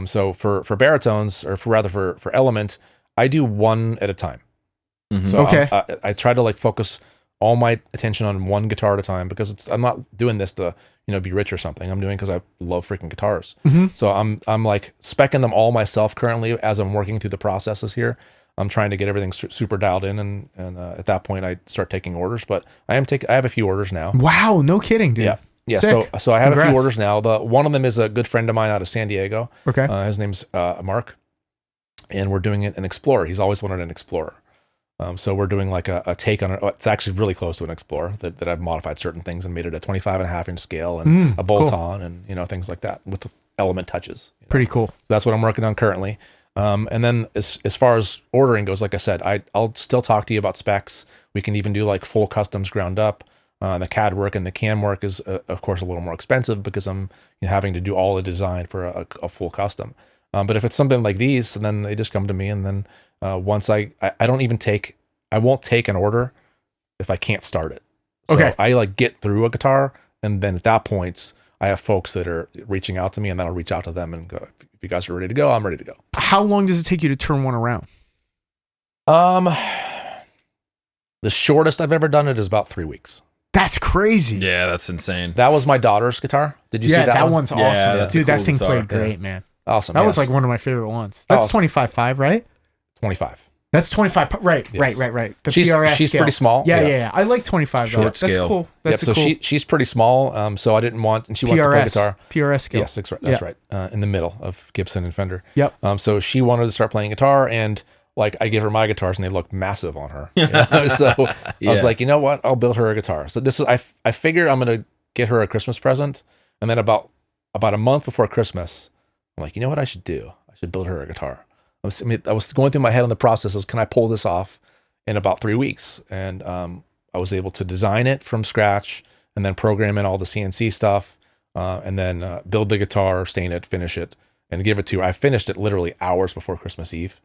So for baritones, or for Element, I do one at a time. So Okay. I try to like focus all my attention on one guitar at a time, because I'm not doing this to be rich or something. I'm doing because I love freaking guitars. So I'm like specing them all myself currently as I'm working through the processes here. I'm trying to get everything super dialed in, and at that point I start taking orders. But I have a few orders now. Wow, no kidding, dude. Yeah. Sick. So I have a Congrats. few orders now. One of them is a good friend of mine out of San Diego. Okay. His name's Mark, and we're doing an Explorer. He's always wanted an Explorer. So we're doing like a take on it. It's actually really close to an Explorer that I've modified certain things and made it a 25.5-inch scale and a bolt on and things like that with element touches. Pretty cool. So that's what I'm working on currently. And then as far as ordering goes, like I said, I'll still talk to you about specs. We can even do like full customs ground up. The CAD work and the CAM work is of course a little more expensive because I'm having to do all the design for a full custom. But if it's something like these, then they just come to me, and then once I won't take an order if I can't start it. So Okay. I like get through a guitar, and then at that point I have folks that are reaching out to me, and then I'll reach out to them and go, if you guys are ready to go, I'm ready to go. How long does it take you to turn one around? The shortest I've ever done it is about 3 weeks. That's crazy. Yeah, that's insane. That was my daughter's guitar. Did you see that one? one's awesome. Yeah, that's a Dude, that cool thing guitar. played great, man. Awesome. That yes. was like one of my favorite ones. That's Awesome. 25.5, right? 25. That's 25. Right. Yes. Right. The She's PRS scale. pretty small. Yeah. I like 25. Short That's scale. cool. That's So cool she's pretty small. So I didn't want, and she wants to play guitar. PRS scale. Yes, that's right. In the middle of Gibson and Fender. Yep. So she wanted to start playing guitar, and like I gave her my guitars, and they looked massive on her. So I was like, you know what? I'll build her a guitar. So this is I figure I'm gonna get her a Christmas present, and then about a month before Christmas, I'm like, you know what I should do? I should build her a guitar. I was going through my head on the processes. Can I pull this off in about 3 weeks? And I was able to design it from scratch, and then program in all the CNC stuff, and then build the guitar, stain it, finish it, and give it to her. I finished it literally hours before Christmas Eve.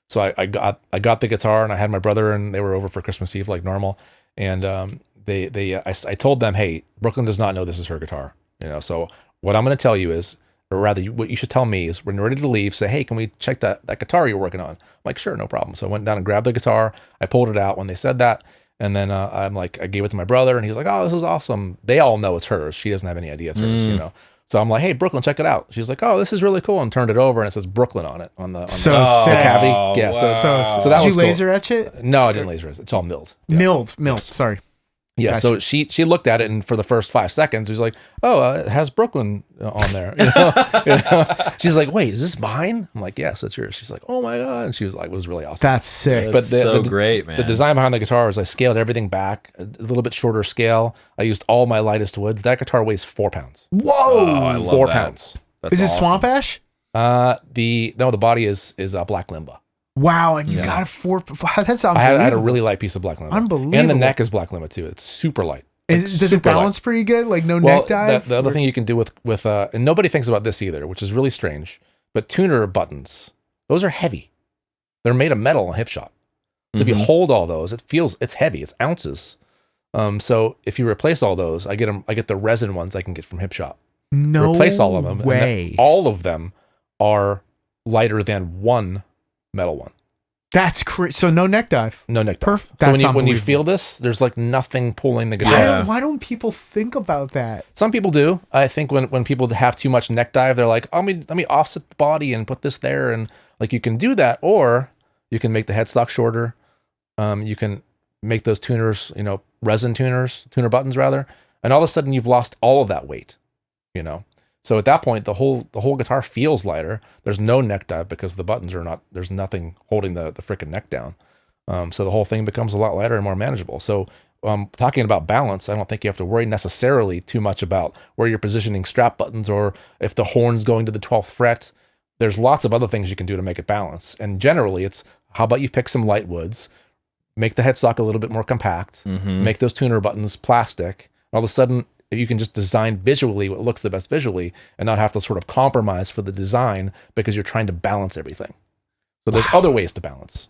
So I got the guitar, and I had my brother, and they were over for Christmas Eve like normal. And I told them, hey, Brooklyn does not know this is her guitar. So what I'm going to tell you is, or rather, what you should tell me is, when you're ready to leave, say, hey, can we check that guitar you're working on? I'm like, sure, no problem. So I went down and grabbed the guitar. I pulled it out when they said that. And then I'm like, I gave it to my brother, and he's like, oh, this is awesome. They all know it's hers. She doesn't have any idea it's hers, So I'm like, hey, Brooklyn, check it out. She's like, oh, this is really cool. And turned it over, and it says Brooklyn on it. On the So the sick. cavity. Yeah. Wow. So that Did was you cool. laser etch it? No, I didn't laser it. It's all milled. Yeah. Milled. Sorry. Yeah, Gotcha. so she looked at it, and for the first 5 seconds, she's like, "Oh, it has Brooklyn on there." She's like, "Wait, is this mine?" I'm like, "Yes, it's yours." She's like, "Oh my god!" And she was like, "It was really awesome." That's sick. But the great, man. The design behind the guitar is I scaled everything back a little bit shorter scale. I used all my lightest woods. That guitar weighs 4 pounds. Whoa. I love 4 that. pounds. That's Is it awesome. swamp ash? The body is black limba. Wow, and you got a 4. That's I had a unbelievable. really light piece of black limba. Unbelievable. And the neck is black limba too. It's super light. Does it super light. balance pretty good? Like no Well, neck dive? the other thing you can do with and nobody thinks about this either, which is really strange, but tuner buttons, those are heavy. They're made of metal and hip shot. So if you hold all those, it's heavy. It's ounces. So if you replace all those, I get the resin ones I can get from Hip Shop. No Replace all of them. way. All of them are lighter than one metal one. That's crazy. So no neck dive. No neck dive. Perfect. So That's when you unbelievable. feel this, there's like nothing pulling the guitar. Yeah. Why don't people think about that? Some people do. I think when people have too much neck dive, they're like, oh, let me offset the body and put this there, and like you can do that, or you can make the headstock shorter. You can make those tuners, resin tuners, tuner buttons rather. and all of a sudden you've lost all of that weight, you know. So at that point, the whole guitar feels lighter. There's no neck dive because the buttons are not. There's nothing holding the freaking neck down. So the whole thing becomes a lot lighter and more manageable. So talking about balance, I don't think you have to worry necessarily too much about where you're positioning strap buttons or if the horn's going to the 12th fret. There's lots of other things you can do to make it balance. And generally, it's how about you pick some light woods, make the headstock a little bit more compact, make those tuner buttons plastic. All of a sudden, you can just design visually what looks the best visually and not have to sort of compromise for the design because you're trying to balance everything. So there's other ways to balance.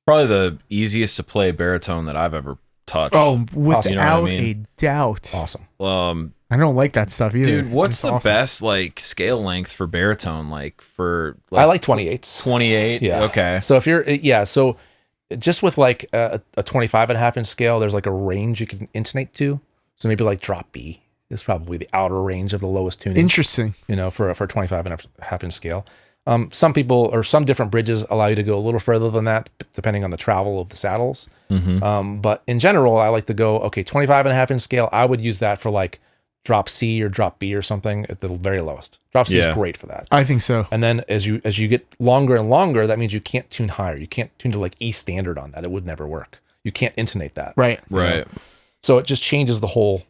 Probably the easiest to play baritone that I've ever touched. Oh, without You know what I mean? a doubt. Awesome. I don't like that stuff either. Dude, what's It's the awesome. best like scale length for baritone? Like for I like 28s. 28. Yeah. Okay. So if you're, so just with like a 25.5 inch scale, there's like a range you can intonate to. So maybe like drop B is probably the outer range of the lowest tuning. Interesting. You know, for a 25.5 inch scale. Some people or some different bridges allow you to go a little further than that, depending on the travel of the saddles. But in general, I like to go, okay, 25.5 inch scale. I would use that for like drop C or drop B or something at the very lowest. Drop C is great for that. I think so. And then as you get longer and longer, that means you can't tune higher. You can't tune to like E standard on that. It would never work. You can't intonate that. Right. Right. So it just changes the whole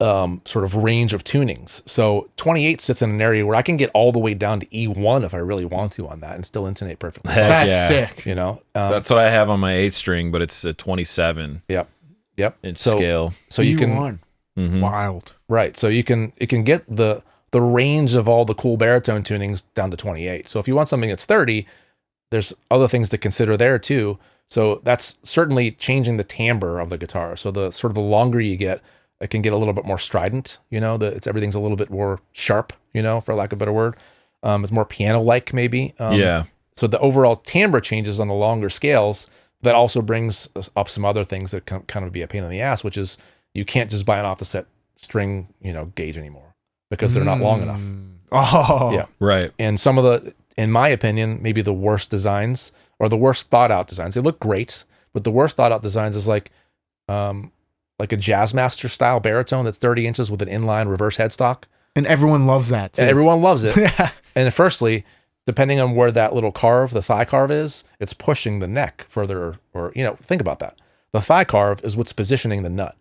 sort of range of tunings. So 28 sits in an area where I can get all the way down to E1 if I really want to on that and still intonate perfectly. Heck That's yeah. sick. You know, That's what I have on my 8th string, but it's a 27 Yep. inch So- scale. So you can E1. Mhm. Wild. right. So you can get the range of all the cool baritone tunings down to 28. So if you want something that's 30, there's other things to consider there too. So that's certainly changing the timbre of the guitar. So the sort of the longer you get, it can get a little bit more strident. You know, everything's a little bit more sharp. You know, for lack of a better word, it's more piano-like maybe. Yeah. So the overall timbre changes on the longer scales. That also brings up some other things that can kind of be a pain in the ass, which is you can't just buy an off-the-set string, gauge anymore because they're not long enough. Oh. Yeah. Right. And some of the, in my opinion, maybe the worst designs or the worst thought out designs, they look great, but the worst thought out designs is like a Jazzmaster style baritone that's 30 inches with an inline reverse headstock. And everyone loves that too. And everyone loves it. Yeah. And firstly, depending on where that little carve, the thigh carve is, it's pushing the neck further or, think about that. The thigh carve is what's positioning the nut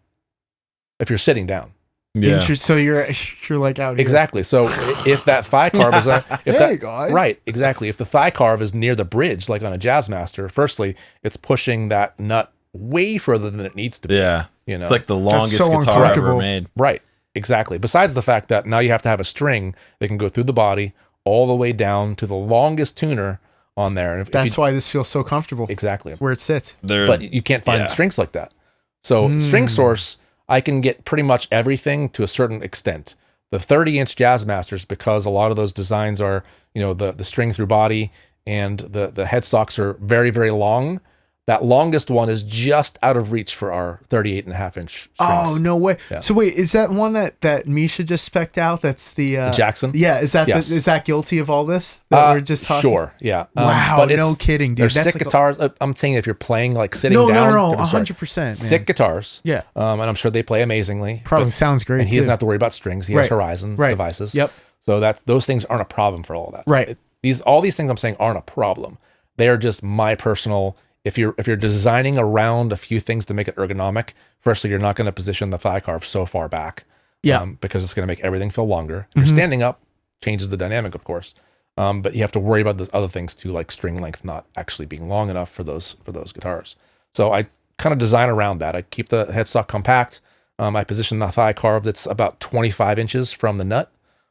if you're sitting down. Yeah. So you're like out here. Exactly. So if that thigh carve is Hey, guys. right, exactly. If the thigh carve is near the bridge, like on a Jazzmaster, firstly, it's pushing that nut way further than it needs to be. Yeah. It's like the longest so guitar ever uncomfortable. made. Right. Exactly. Besides the fact that now you have to have a string that can go through the body all the way down to the longest tuner on there. And That's why this feels so comfortable. exactly. Where it sits. But you can't find Yeah. strings like that. So string source, I can get pretty much everything to a certain extent. The 30-inch Jazzmasters, because a lot of those designs are, the string through body and the headstocks are very, very long. That longest one is just out of reach for our 38.5-inch strings. Oh, no way. Yeah. So wait, is that one that Misha just spec'd out? That's the Jackson? Yeah, is that Yes. is that guilty of all this that we're just talking? Sure, yeah. Wow, but no kidding, dude. There's That's sick like guitars. I'm saying if you're playing like sitting No, down. no, I'm sorry. 100%. Sick guitars. Yeah. And I'm sure they play amazingly. Probably but- sounds great. And he doesn't too. have to worry about strings. He has Right. Horizon Right. devices. Yep. So those things aren't a problem for all of that. Right. All these things I'm saying aren't a problem. They are just my personal. If you're designing around a few things to make it ergonomic, firstly, you're not going to position the thigh carve so far back. Yeah. Because it's going to make everything feel longer. If you're standing up, changes the dynamic, of course. But you have to worry about those other things too, like string length not actually being long enough for those guitars. So I kind of design around that. I keep the headstock compact. I position the thigh carve that's about 25 inches from the nut.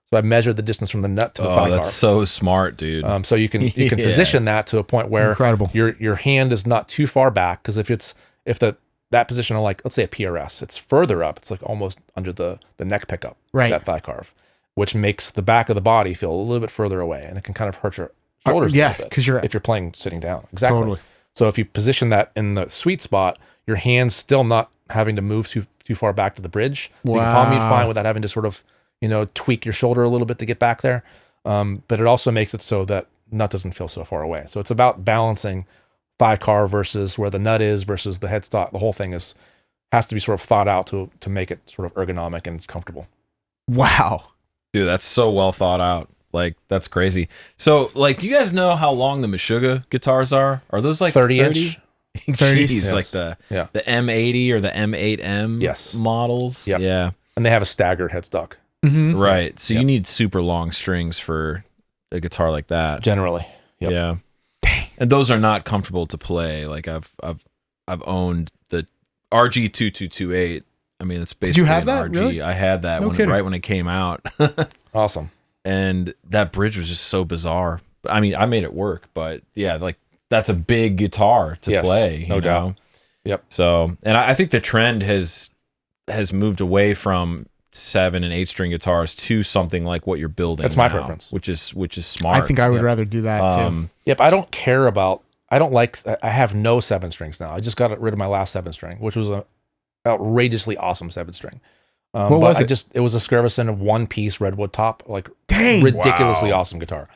So I memeasured the distance from the nut to the thigh that's carve. so smart, dude. So you can Yeah. position that to a point where Incredible. your hand is not too far back, because if that position of, like, let's say a PRS, it's further up, it's like almost under the neck pickup, Right. that thigh carve, which makes the back of the body feel a little bit further away, and it can kind of hurt your shoulders a yeah, little bit 'cause you're- if you're playing sitting down. Exactly. Totally. So if you position that in the sweet spot, your hand's still not having to move too far back to the bridge. So you can palm meet Wow. fine without having to sort of, tweak your shoulder a little bit to get back there. But it also makes it so that nut doesn't feel so far away. So it's about balancing thigh carve versus where the nut is versus the headstock. The whole thing is has to be sort of thought out to make it sort of ergonomic and comfortable. Wow. Dude, that's so well thought out. Like, that's crazy. So, like, do you guys know how long the Meshuggah guitars are? Are those like 30 inch? 30? Jeez, Yes. like the M80 or the M8M Yes. models? Yep. Yeah. And they have a staggered headstock Mm-hmm. Right. So Yep. you need super long strings for a guitar like that. generally. Yep. Yeah. And those are not comfortable to play. Like I've owned the RG2228. I mean, it's basically you have an that? RG. Really? I had that No kidding. right when it came out. Awesome. And that bridge was just so bizarre. I mean, I made it work, but yeah, like that's a big guitar to Yes, play. no you doubt. know? Yep. So, and I think the trend has moved away from 7 and 8 string guitars to something like what you're building. That's my now, preference. which is smart. I think I would Yep. rather do that too. Yep. I don't care about. I don't like. I have no 7 strings now. I just got rid of my last 7 string, which was a outrageously awesome 7 string. What but was I it? just it was a Skervesen one-piece redwood top, like Dang. ridiculously Wow. awesome guitar.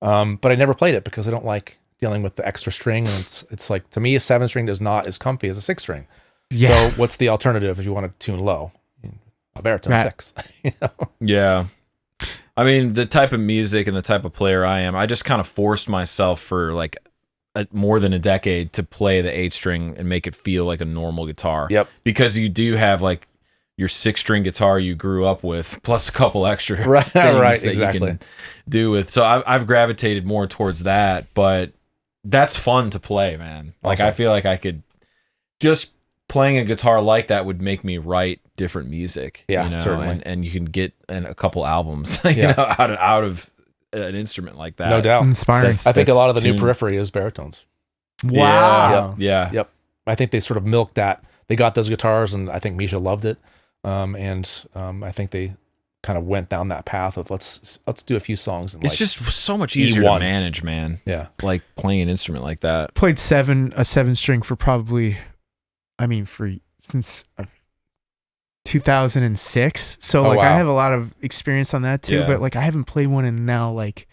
But I never played it because I don't like dealing with the extra string, and it's like, to me, a 7 string is not as comfy as a 6 string. Yeah. So what's the alternative if you want to tune low? A baritone Right. 6. You know? Yeah. I mean, the type of music and the type of player I am, I just kind of forced myself for like more than a decade to play the 8 string and make it feel like a normal guitar. Yep. Because you do have like your 6 string guitar you grew up with, plus a couple extra Right, things right, that exactly. you can do with. So I've gravitated more towards that, but that's fun to play, man. Like Awesome. I feel like I could just playing a guitar like that would make me write different music. Yeah, you know, certainly. and you can get a couple albums, you Yeah. know, out of an instrument like that. No doubt. Inspiring. That's- I think a that's lot of the new tuned- periphery is baritones. Wow. Yeah. Yep. I think they sort of milked that. They got those guitars, and I think Misha loved it. I think they kind of went down that path of let's do a few songs. And It's like, just so much easier E1. to manage, man. yeah, Like playing an instrument like that. Played a 7 string for probably, since 2006. So Oh, like I wow. have a lot of experience on that too, Yeah. but like I haven't played one in now like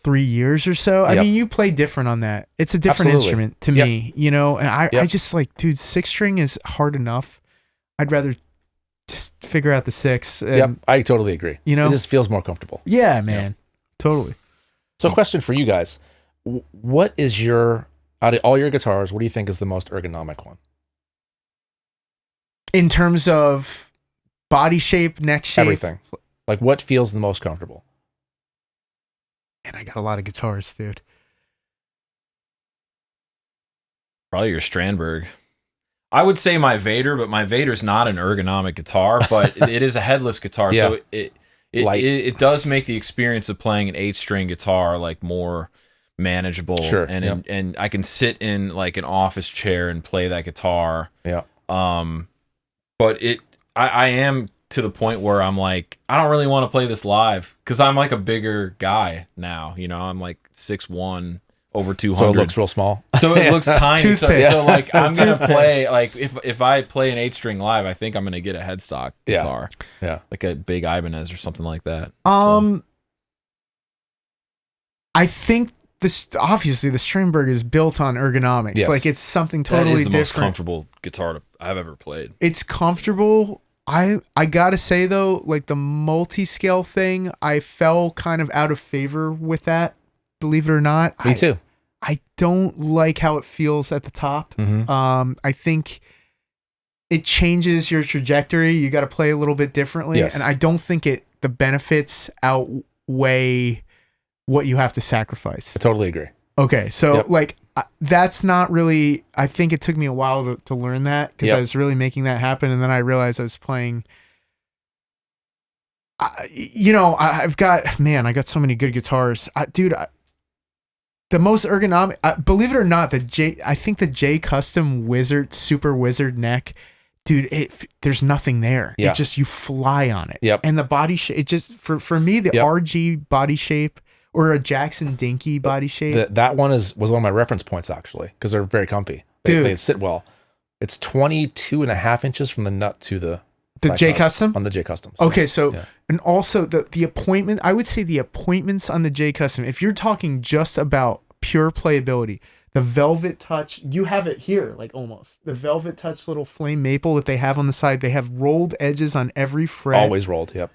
3 years or so. I Yep. mean, you play different on that. It's a different Absolutely. instrument to Yep. me, you know, and I Yep. just like, dude, 6 string is hard enough. I'd rather just figure out the 6. And, yep. I totally agree. You know? It just feels more comfortable. Yeah, man. Totally. So, question for you guys: what is your out of all your guitars? What do you think is the most ergonomic one? In terms of body shape, neck shape, Everything. Like, what feels the most comfortable? Man, I got a lot of guitars, dude. Probably your Strandberg. I would say my Vader, but my Vader's not an ergonomic guitar, but it is a headless guitar, Yeah. so Light. it does make the experience of playing an 8-string guitar like more manageable. Sure, And yeah. and I can sit in like an office chair and play that guitar. Yeah. But I am to the point where I'm like, I don't really want to play this live because I'm like a bigger guy now. You know, I'm like 6'1", over 200. So it looks real small. So it looks tiny. So, Toothpick. so like I'm gonna Toothpick. play like if I play an 8-string live, I think I'm gonna get a headstock Yeah. guitar, Yeah. like a big Ibanez or something like that. I think this obviously the Strandberg is built on ergonomics. Yes. Like it's something that totally is the most different. comfortable guitar I've ever played. It's comfortable. I gotta say though, like the multi-scale thing, I fell kind of out of favor with that. Believe it or not, Me too. I don't like how it feels at the top. Mm-hmm. I think it changes your trajectory. You got to play a little bit differently, Yes. and I don't think the benefits outweigh what you have to sacrifice. I totally agree. Okay, so Yep. like that's not really. I think it took me a while to learn that because Yep. I was really making that happen, and then I realized I was playing. I've got so many good guitars, dude. The most ergonomic, believe it or not, I think the J Custom Super Wizard neck, dude. There's nothing there. Yeah. It just you fly on it. Yep. And the body shape, it just for me the Yep. RG body shape or a Jackson Dinky body shape. That one was one of my reference points actually because they're very comfy. Dude. They sit well. It's 22.5 inches from the nut to the J nut Custom. on the J Customs. Okay, so Yeah. and also the appointment. I would say the appointments on the J Custom. If you're talking just about pure playability, The Velvet Touch, you have it here, like almost. The Velvet Touch little flame maple that they have on the side, they have rolled edges on every fret. Always rolled, yep.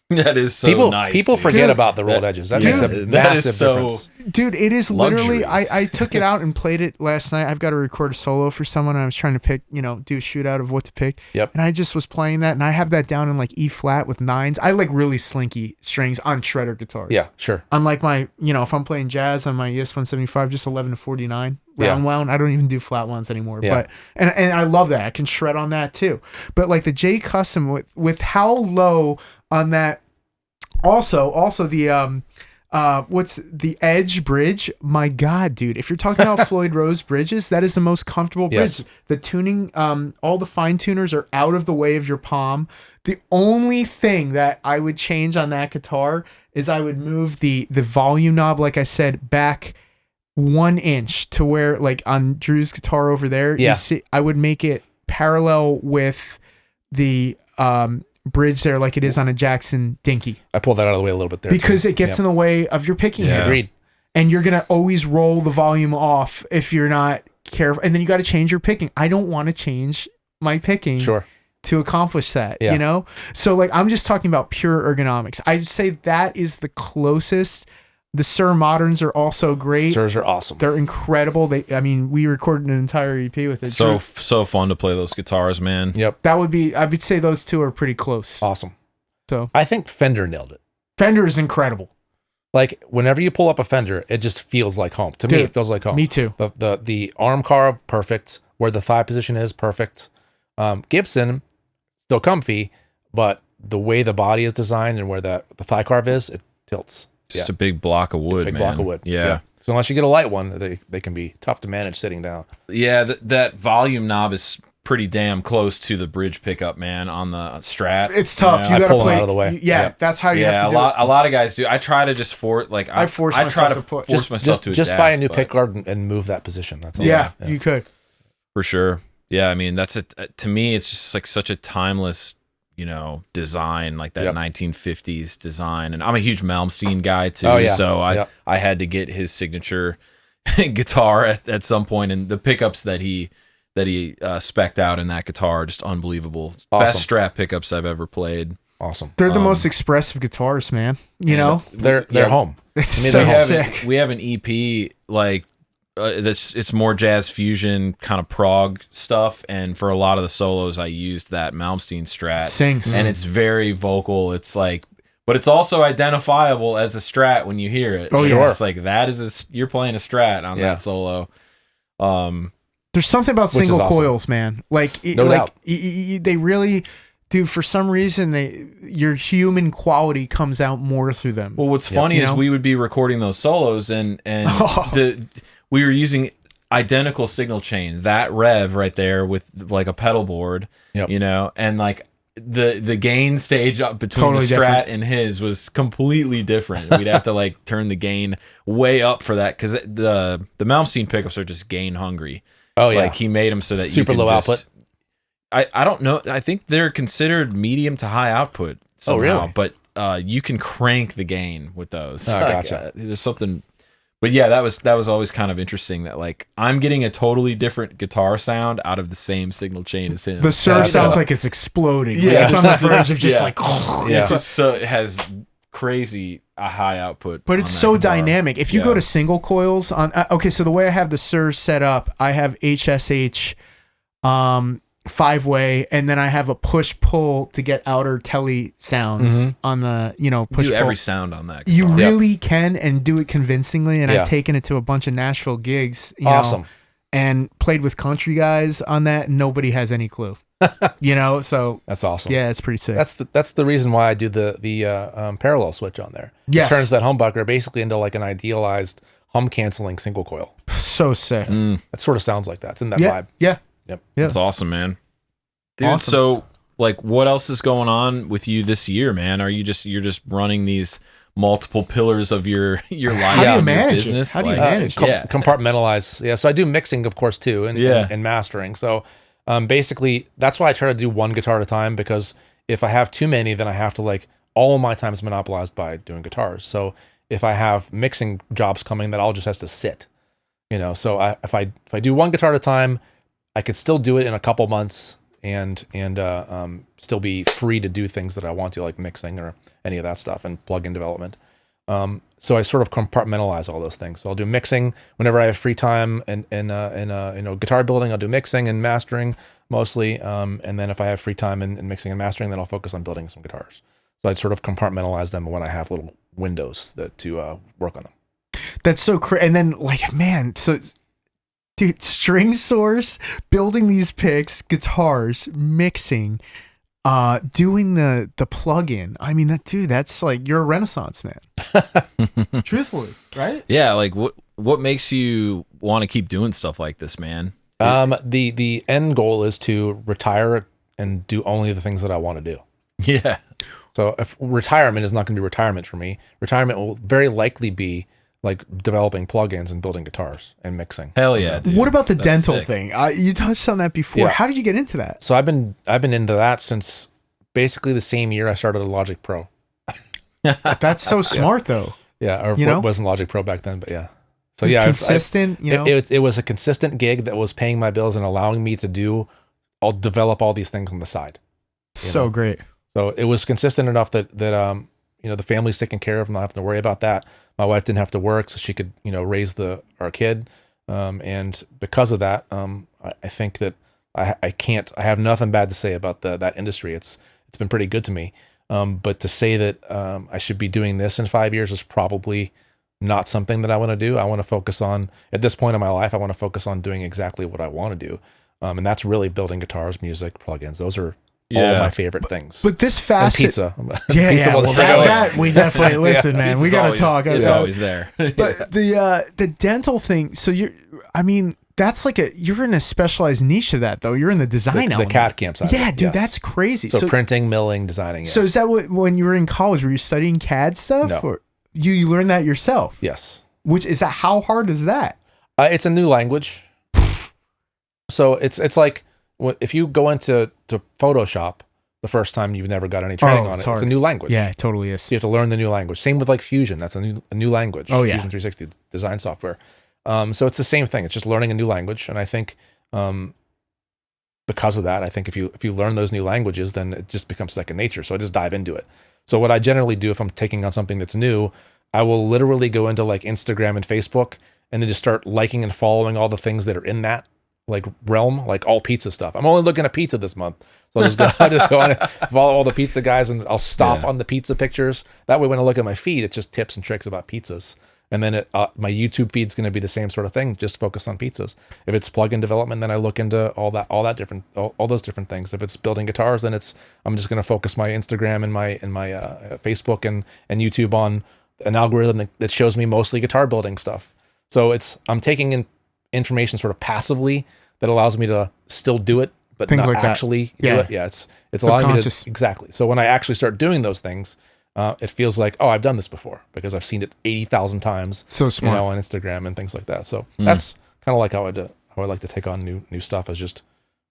That is so nice. People forget about the rolled edges. That makes a massive difference. Dude, it is luxury. literally, I took it out and played it last night. I've got to record a solo for someone. And I was trying to pick, do a shootout of what to pick. Yep. And I just was playing that, and I have that down in like E flat with nines. I like really slinky strings on shredder guitars. Yeah, sure. Unlike my, if I'm playing jazz on my ES 175, just 11 to 49 round wound. I don't even do flat ones anymore. Yeah. But and I love that. I can shred on that too. But like the J Custom with how low on that. Also the what's the Edge bridge? My God, dude! If you're talking about Floyd Rose bridges, that is the most comfortable bridge. Yes. The tuning, all the fine tuners are out of the way of your palm. The only thing that I would change on that guitar is I would move the volume knob, like I said, back 1 inch to where, like on Drew's guitar over there. Yeah. You see, I would make it parallel with the bridge there, like it is on a Jackson Dinky. I pulled that out of the way a little bit there because it gets in the way of your picking. Yeah. Here. Agreed. And you're gonna always roll the volume off if you're not careful. And then you got to change your picking. I don't want to change my picking. Sure. To accomplish that, Yeah. So like I'm just talking about pure ergonomics. I'd say that is the closest. The Sir Moderns are also great. Sirs are awesome. They're incredible. We recorded an entire EP with it. So fun to play those guitars, man. Yep. I would say those two are pretty close. Awesome. So I think Fender nailed it. Fender is incredible. Like whenever you pull up a Fender, it just feels like home. To me, it feels like home. Me too. The arm carve, perfect. Where the thigh position is, perfect. Gibson, still comfy, but the way the body is designed and where the thigh carve is, it tilts. Just a big block of wood, Big man. block of wood. Yeah. So unless you get a light one, they can be tough to manage sitting down. Yeah, that volume knob is pretty damn close to the bridge pickup, man, on the Strat. It's tough. You You I gotta pull them play out of the way. Yeah, that's how you have to do it. a lot of guys do. I try to just force myself to just adapt, buy a new but- pick guard and move that position. That's all. Yeah, you could. For sure. Yeah, I mean, that's to me, it's just like such a timeless, design, like that 1950s design. And I'm a huge Malmsteen guy too. Oh, yeah. So I had to get his signature guitar at some point, and the pickups that he spec'd out in that guitar are just unbelievable. Awesome. Best Strat pickups I've ever played. Awesome. They're the most expressive guitars, man. They're home. It's I mean, so they're sick. We have an EP like it's more jazz fusion kind of prog stuff, and for a lot of the solos I used that Malmsteen Strat. Sings. And it's very vocal. It's like, but it's also identifiable as a Strat when you hear it. Oh, yeah. It's like that is you're playing a Strat on that solo. There's something about Which is single awesome. coils, man. Like, No doubt. they really do. For some reason, your human quality comes out more through them. Well, what's funny is we would be recording those solos, and we were using identical signal chain, that rev right there with like a pedal board, and like the gain stage up between Totally the Strat different. and his was completely different. We'd have to like turn the gain way up for that, because the Malmsteen pickups are just gain hungry. Oh yeah. Like he made them so that Super you can low just, output. I don't know. I think they're considered medium to high output somehow, really? but you can crank the gain with those. Oh, gotcha. There's something, but yeah, that was always kind of interesting that like I'm getting a totally different guitar sound out of the same signal chain as him. The Sir sounds like it's exploding. Yeah. Like, it's on the verge of just like. It just so it has crazy a high output, But it's on that so guitar. dynamic. If you go to single coils on, so the way I have the Sir set up, I have HSH, 5-way, and then I have a push pull to get outer telly sounds on the push Do pull. every sound on that. You guitar. really can, and do it convincingly. And Yeah. I've taken it to a bunch of Nashville gigs. Awesome. And played with country guys on that. And nobody has any clue. So That's awesome. yeah, it's pretty sick. That's the reason why I do the parallel switch on there. Yes. It turns that humbucker basically into like an idealized hum canceling single coil. so sick. It sort of sounds like that. It's in that Yeah. vibe. Yeah. Yep. Yeah. That's awesome, man. Dude, Awesome. so like what else is going on with you this year, man? Are you're just running these multiple pillars of your life do you and your manage it? business? How do you Like, manage it? Compartmentalize. Yeah. So I do mixing, of course, too, and mastering. So basically, that's why I try to do one guitar at a time, because if I have too many, then I have to like all of my time is monopolized by doing guitars. So if I have mixing jobs coming, that all just has to sit. So if I do one guitar at a time, I could still do it in a couple months and still be free to do things that I want to, like mixing or any of that stuff and plug-in development. So I sort of compartmentalize all those things. So I'll do mixing whenever I have free time, and guitar building, I'll do mixing and mastering mostly. And then if I have free time in mixing and mastering, then I'll focus on building some guitars. So I'd sort of compartmentalize them when I have little windows to work on them. That's so crazy. And then, like, man, so dude, string source, building these picks, guitars, mixing, doing the plug-in. I mean, that's like, you're a Renaissance man. Truthfully, right? Yeah, like what makes you want to keep doing stuff like this, man? The end goal is to retire and do only the things that I want to do. Yeah. So if retirement is not going to be retirement for me, retirement will very likely be like developing plugins and building guitars and mixing. Hell yeah, dude. What about the That's dental sick. thing? You touched on that before. Yeah. How did you get into that? So I've been into that since basically the same year I started a Logic Pro. That's so smart, though. Yeah, or it wasn't Logic Pro back then, but yeah. So It's yeah, consistent. it was a consistent gig that was paying my bills and allowing me to develop all these things on the side. So great. So it was consistent enough that the family's taken care of. I'm not having to worry about that. My wife didn't have to work, so she could raise our kid. And because of that, I think that I have nothing bad to say about that industry. It's been pretty good to me. But to say that I should be doing this in 5 years is probably not something that I want to do. I want to focus on, at this point in my life, I want to focus on doing exactly what I want to do. And that's really building guitars, music, plugins. Those are all my favorite things. But this And facet, pizza. yeah, Pizza will well, never go that we definitely listen, man. We gotta talk. It's always there. But the dental thing. So that's like you're in a specialized niche of that, though. You're in the design the element. CAD camp side. Yeah, of it, dude, yes. that's crazy. So printing, milling, designing. Yes. So is that when you were in college? Were you studying CAD stuff, No. or you learned that yourself? Yes. Which is that? How hard is that? It's a new language. So it's like if you go into Photoshop the first time you've never got any training on it. hard. It's a new language. Yeah, it totally is. So you have to learn the new language. Same with like Fusion. That's a new language. Oh, yeah. Fusion 360 design software. So it's the same thing. It's just learning a new language. And I think because of that, I think if you learn those new languages, then it just becomes second nature. So I just dive into it. So what I generally do if I'm taking on something that's new, I will literally go into like Instagram and Facebook and then just start liking and following all the things that are in that like realm, like all pizza stuff. I'm only looking at pizza this month. So I'll just go on and follow all the pizza guys, and I'll stop on the pizza pictures. That way when I look at my feed, it's just tips and tricks about pizzas. And then my YouTube feed's going to be the same sort of thing, just focused on pizzas. If it's plug-in development, then I look into all those different things. If it's building guitars, then I'm just going to focus my Instagram and my Facebook and YouTube on an algorithm that shows me mostly guitar building stuff. So I'm taking in information sort of passively that allows me to still do it, but Things not like actually that. do it. Yeah, it's allowing me to Subconscious. exactly. So when I actually start doing those things, it feels like, oh, I've done this before because I've seen it 80,000 times. So smart. On Instagram and things like that. So that's kind of like how I like to take on new stuff, is just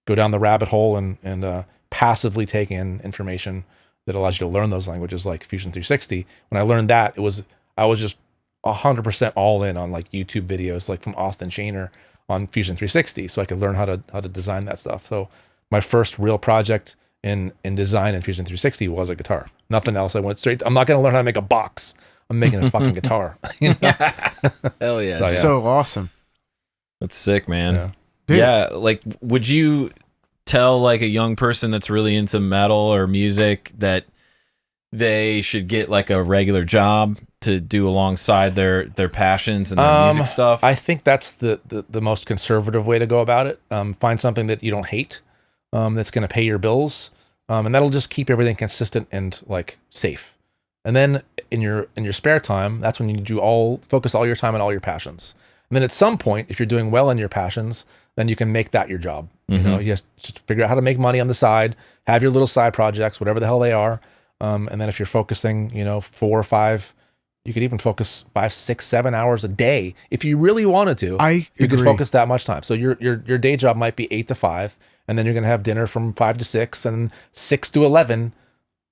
go down the rabbit hole and passively take in information that allows you to learn those languages, like Fusion 360. When I learned that, I was just 100% all in on like YouTube videos, like from Austin Shaner on Fusion 360, so I could learn how to design that stuff. So my first real project in design in Fusion 360 was a guitar. Nothing else. I went straight. I'm not going to learn how to make a box. I'm making a fucking guitar. Hell yeah. So, yeah. So awesome. That's sick, man. Yeah. Dude. Yeah, like would you tell like a young person that's really into metal or music that they should get like a regular job to do alongside their passions and their music stuff? I think that's the most conservative way to go about it. Find something that you don't hate, that's going to pay your bills, and that'll just keep everything consistent and like safe. And then in your spare time, that's when you focus all your time on all your passions. And then at some point, if you're doing well in your passions, then you can make that your job. You just figure out how to make money on the side, have your little side projects, whatever the hell they are. And then if you're focusing, 4 or 5, you could even focus 5, 6, 7 hours a day. If you really wanted to, you could focus that much time. So your day job might be 8 to 5, and then you're going to have dinner from 5 to 6, and 6 to 11,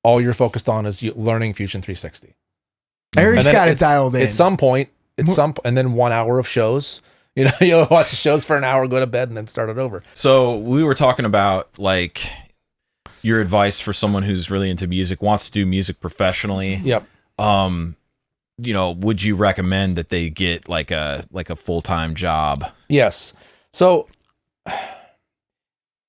all you're focused on is learning Fusion 360. Eric's got it dialed in. At some point, and then 1 hour of shows, You know, you'll watch the shows for an hour, go to bed, and then start it over. So we were talking about like your advice for someone who's really into music, wants to do music professionally. Yep. You know, would you recommend that they get like a full-time job? Yes. So,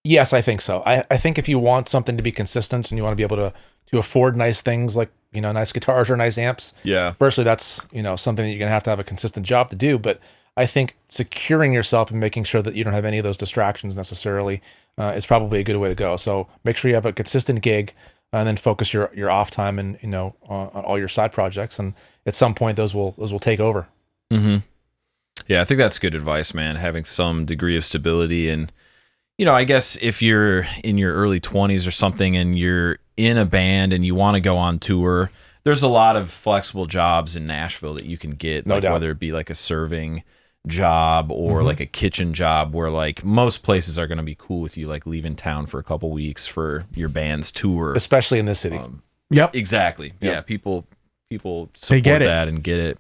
yes, I think so. I think if you want something to be consistent and you want to be able to afford nice things like, you know, nice guitars or nice amps. Yeah. Firstly, that's, you know, something that you're going to have a consistent job to do. But I think securing yourself and making sure that you don't have any of those distractions necessarily is probably a good way to go. So make sure you have a consistent gig and then focus your off time and, you know, on all your side projects. And at some point those will take over. Mm-hmm. Yeah, I think that's good advice, man. Having some degree of stability. And, you know, I guess if you're in your early 20s or something and you're in a band and you want to go on tour, there's a lot of flexible jobs in Nashville that you can get, No like doubt. whether it be like a serving job or like a kitchen job, where like most places are going to be cool with you, like leaving town for a couple weeks for your band's tour. Especially in this city. Yep. Exactly. Yep. Yeah, people support get it. that and get it.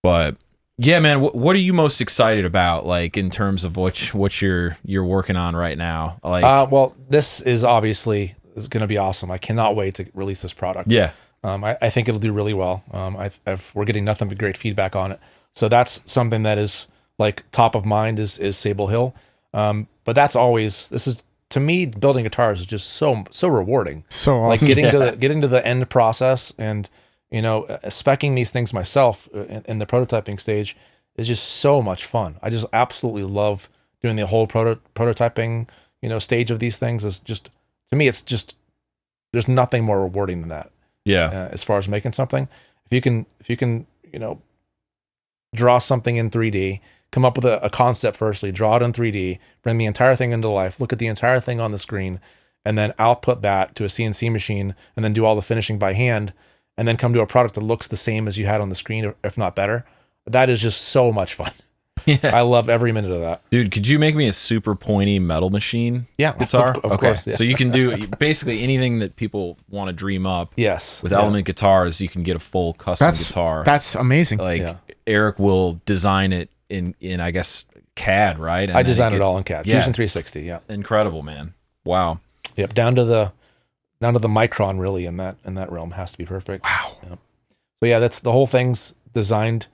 But yeah, man, what are you most excited about, like in terms of what you're working on right now? Like, well, this is going to be awesome. I cannot wait to release this product. yeah, I think it'll do really well. We're getting nothing but great feedback on it. So that's something that is like top of mind is Sabol Hill. But that's always, to me, building guitars is just so rewarding. So awesome. Like getting to the end process and, you know, speccing these things myself in the prototyping stage is just so much fun. I just absolutely love doing the whole prototyping, you know, stage of these things. Is just, to me, it's just, there's nothing more rewarding than that. yeah, As far as making something, if you can, you know, draw something in 3D, come up with a concept firstly, draw it in 3D, bring the entire thing into life, look at the entire thing on the screen, and then output that to a CNC machine, and then do all the finishing by hand, and then come to a product that looks the same as you had on the screen, if not better. That is just so much fun. yeah. I love every minute of that. Dude, could you make me a super pointy metal machine guitar? Of course. Yeah. So you can do basically anything that people want to dream up. Yes. With yeah. Element Guitars, you can get a full custom guitar. That's amazing. Like Yeah. Eric will design it in I guess CAD, right? And I then designed it all in CAD. Yeah. Fusion 360. Yeah. Incredible, man. Wow. Yep. Down to the micron, really, in that realm has to be perfect. Wow. Yep. So yeah, that's the whole thing's designed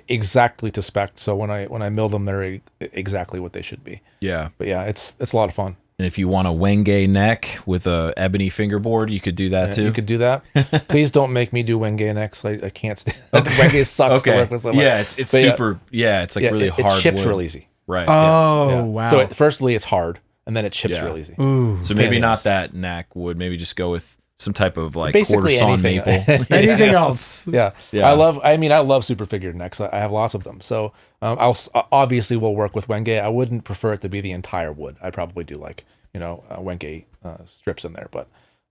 exactly to spec. So when I mill them, they're exactly what they should be. Yeah. But yeah, it's a lot of fun. And if you want a Wenge neck with a ebony fingerboard, you could do that Yeah, too. you could do that. Please don't make me do Wenge necks. I can't stand. Wenge sucks to work with. So much. Yeah, it's But super. Yeah, it's like really hard. It chips wood. real easy. Right. Oh, Yeah. wow. So firstly, it's hard, and then it chips Yeah. real easy. Ooh. So maybe pain in the not ass. that neck wood. Maybe just go with some type of like Basically quarter sawn anything. maple. Anything else? Yeah. Yeah. I love super figured necks. I have lots of them. So obviously we'll work with Wenge. I wouldn't prefer it to be the entire wood. I'd probably do like, you know, Wenge strips in there. But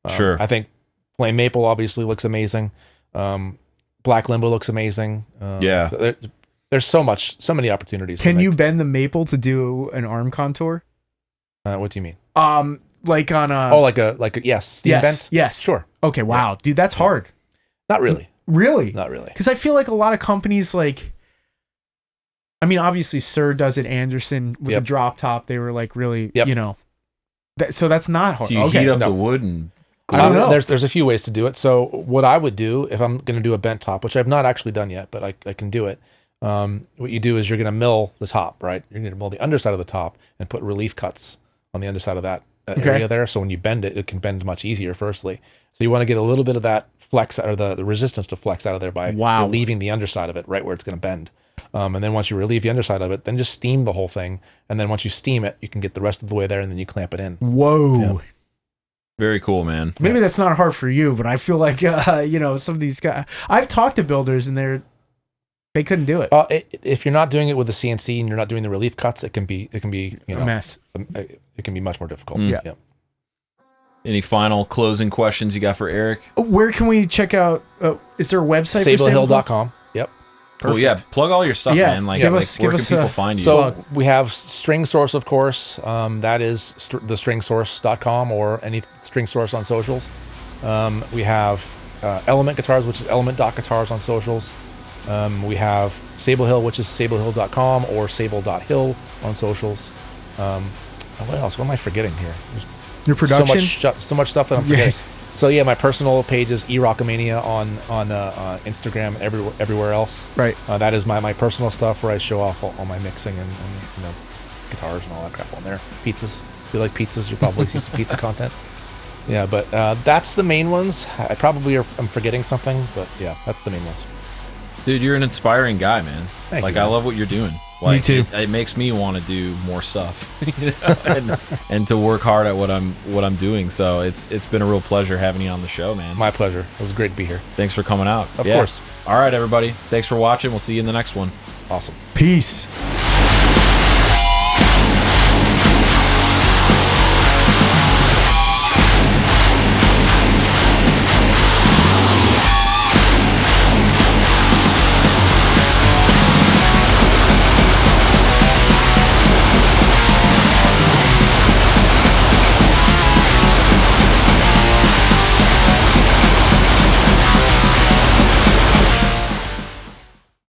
Sure. I think plain maple obviously looks amazing. Black limbo looks amazing. Yeah. So there's so many opportunities. to Can make. you bend the maple to do an arm contour? What do you mean? Like on a. Like a yes, steam yes, bent. yes. Sure. Okay. Wow, dude, that's hard. Not really. Really? Not really. Because I feel like a lot of companies, like, I mean, obviously, Sir does it. Anderson with Yep. the drop top, they were like really, Yep. you know, so that's not hard. So you okay. heat up no. the wood and I don't know. There's a few ways to do it. So what I would do if I'm going to do a bent top, which I've not actually done yet, but I can do it. What you do is you're going to mill the top, right? You're going to mill the underside of the top and put relief cuts on the underside of that area there. So when you bend it, it can bend much easier. Firstly, so you want to get a little bit of that flex or the resistance to flex out of there by relieving the underside of it right where it's going to bend. And then once you relieve the underside of it, then just steam the whole thing. And then once you steam it, you can get the rest of the way there, and then you clamp it in. Whoa. Yeah. very cool, man. Maybe that's not hard for you, but I feel like, you know, some of these guys, I've talked to builders and they couldn't do it. If you're not doing it with the CNC and you're not doing the relief cuts, it can be you know, A mess. It can be much more difficult. Mm. Any final closing questions you got for Eric? Where can we check out? Is there a website? SableHill.com. Yep. Well, yeah, plug all your stuff, Yeah, man. Like, give like us- where give can us people a- find you? So we have String Source, of course. That is thestringsource.com or any String Source on socials. We have Element Guitars, which is element.guitars on socials. We have Sable Hill, which is sablehill.com or sable.hill on socials. What else? What am I forgetting here? There's Your production? So much stuff that I'm forgetting. So yeah, my personal page is eRockamania on Instagram and everywhere else. Right. That is my personal stuff where I show off all my mixing and guitars and all that crap on there. Pizzas. If you like pizzas, you'll probably see some pizza content. Yeah, but that's the main ones. I'm forgetting something, but yeah, that's the main ones. Dude, you're an inspiring guy, man. Thank like you, I man. love what you're doing. Like, Me too. It makes me want to do more stuff, and to work hard at what I'm doing. So it's been a real pleasure having you on the show, man. My pleasure. It was great to be here. Thanks for coming out. Of course. All right, everybody. Thanks for watching. We'll see you in the next one. Awesome. Peace.